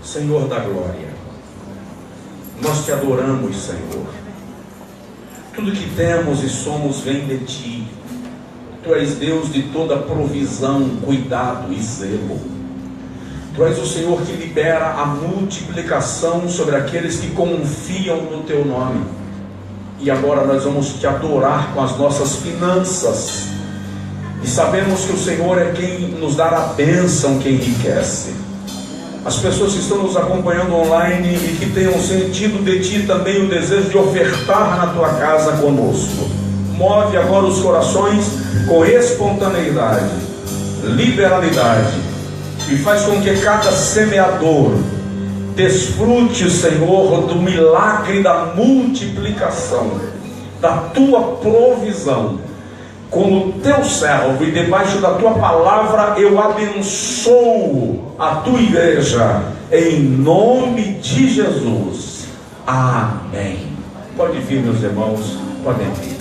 Senhor da glória, nós te adoramos, Senhor. Tudo que temos e somos vem de ti. Tu és Deus de toda provisão, cuidado e zelo. Tu és o Senhor que libera a multiplicação sobre aqueles que confiam no teu nome. E agora nós vamos te adorar com as nossas finanças. E sabemos que o Senhor é quem nos dá a bênção, quem enriquece. As pessoas que estão nos acompanhando online e que tenham sentido de ti também o desejo de ofertar na tua casa conosco. Move agora os corações com espontaneidade, liberalidade, e faz com que cada semeador desfrute, Senhor, do milagre da multiplicação, da tua provisão. Como teu servo e debaixo da tua palavra eu abençoo a tua igreja, em nome de Jesus. Amém. Pode vir, meus irmãos, podem vir.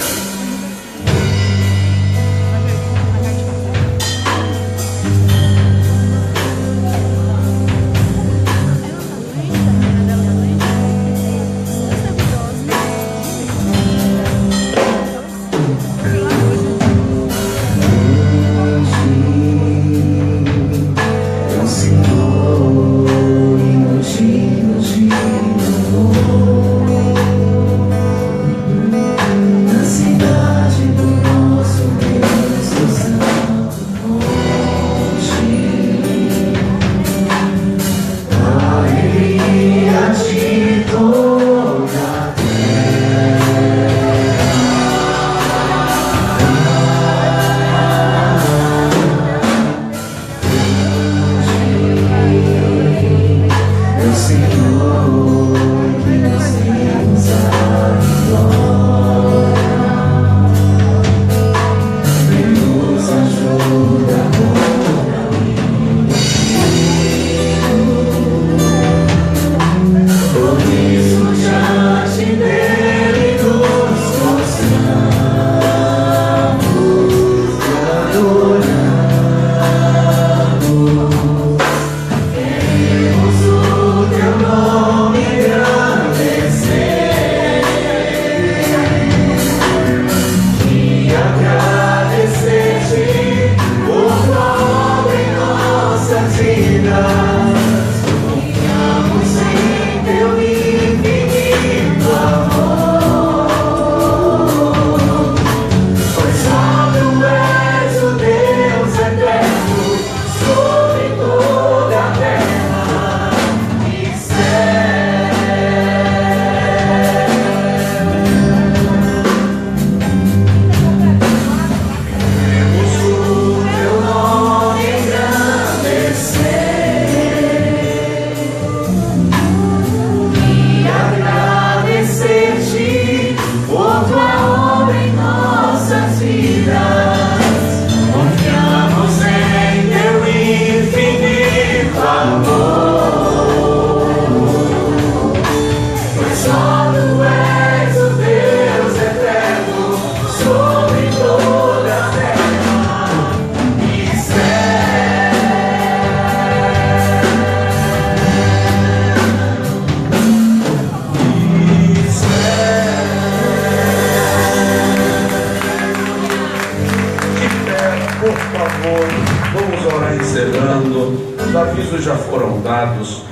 orando, os avisos já foram dados.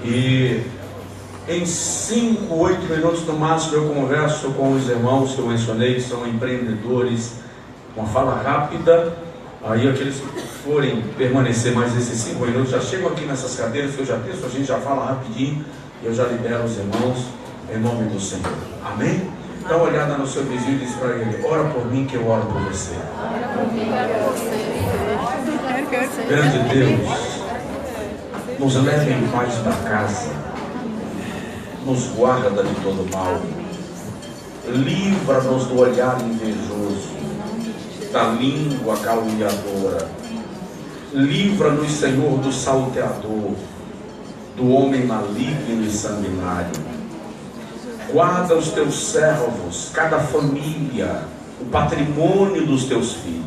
E em 5, 8 minutos no máximo eu converso com os irmãos que eu mencionei, que são empreendedores, uma fala rápida. Aí aqueles que forem permanecer mais esses 5 minutos já chegam aqui nessas cadeiras, que eu já penso, a gente já fala rapidinho e eu já libero os irmãos em nome do Senhor. Amém? Dá uma olhada no seu vizinho e diz para ele: ora por mim que eu oro por você. Grande Deus, nos leve em paz para casa, nos guarda de todo mal, livra-nos do olhar invejoso, da língua caluniadora, livra-nos, Senhor, do salteador, do homem maligno e sanguinário. Guarda os teus servos, cada família, o patrimônio dos teus filhos.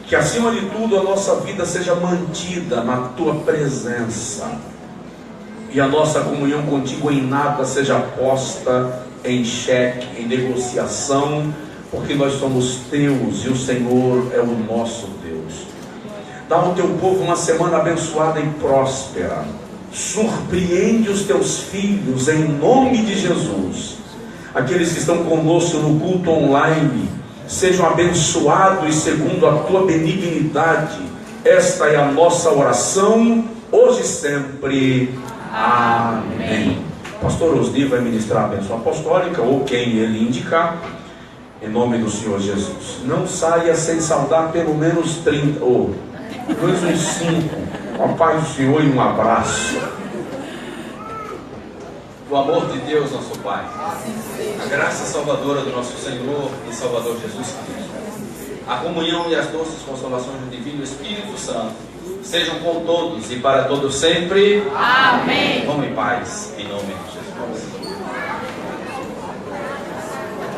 Que acima de tudo a nossa vida seja mantida na tua presença, e a nossa comunhão contigo em nada seja posta em xeque, em negociação, porque nós somos teus e o Senhor é o nosso Deus. Dá ao teu povo uma semana abençoada e próspera. Surpreende os teus filhos em nome de Jesus. Aqueles que estão conosco no culto online sejam abençoados segundo a tua benignidade. Esta é a nossa oração, hoje e sempre. Amém. Pastor Osni vai ministrar a bênção apostólica, ou quem ele indicar, em nome do Senhor Jesus. Não saia sem saudar pelo menos 30, ou pelo menos uns 5. Com a paz do Senhor e um abraço. O amor de Deus, nosso Pai, a graça salvadora do nosso Senhor e Salvador Jesus Cristo, a comunhão e as doces consolações do Divino Espírito Santo sejam com todos e para todos sempre. Amém. Vamos em paz, em nome de Jesus.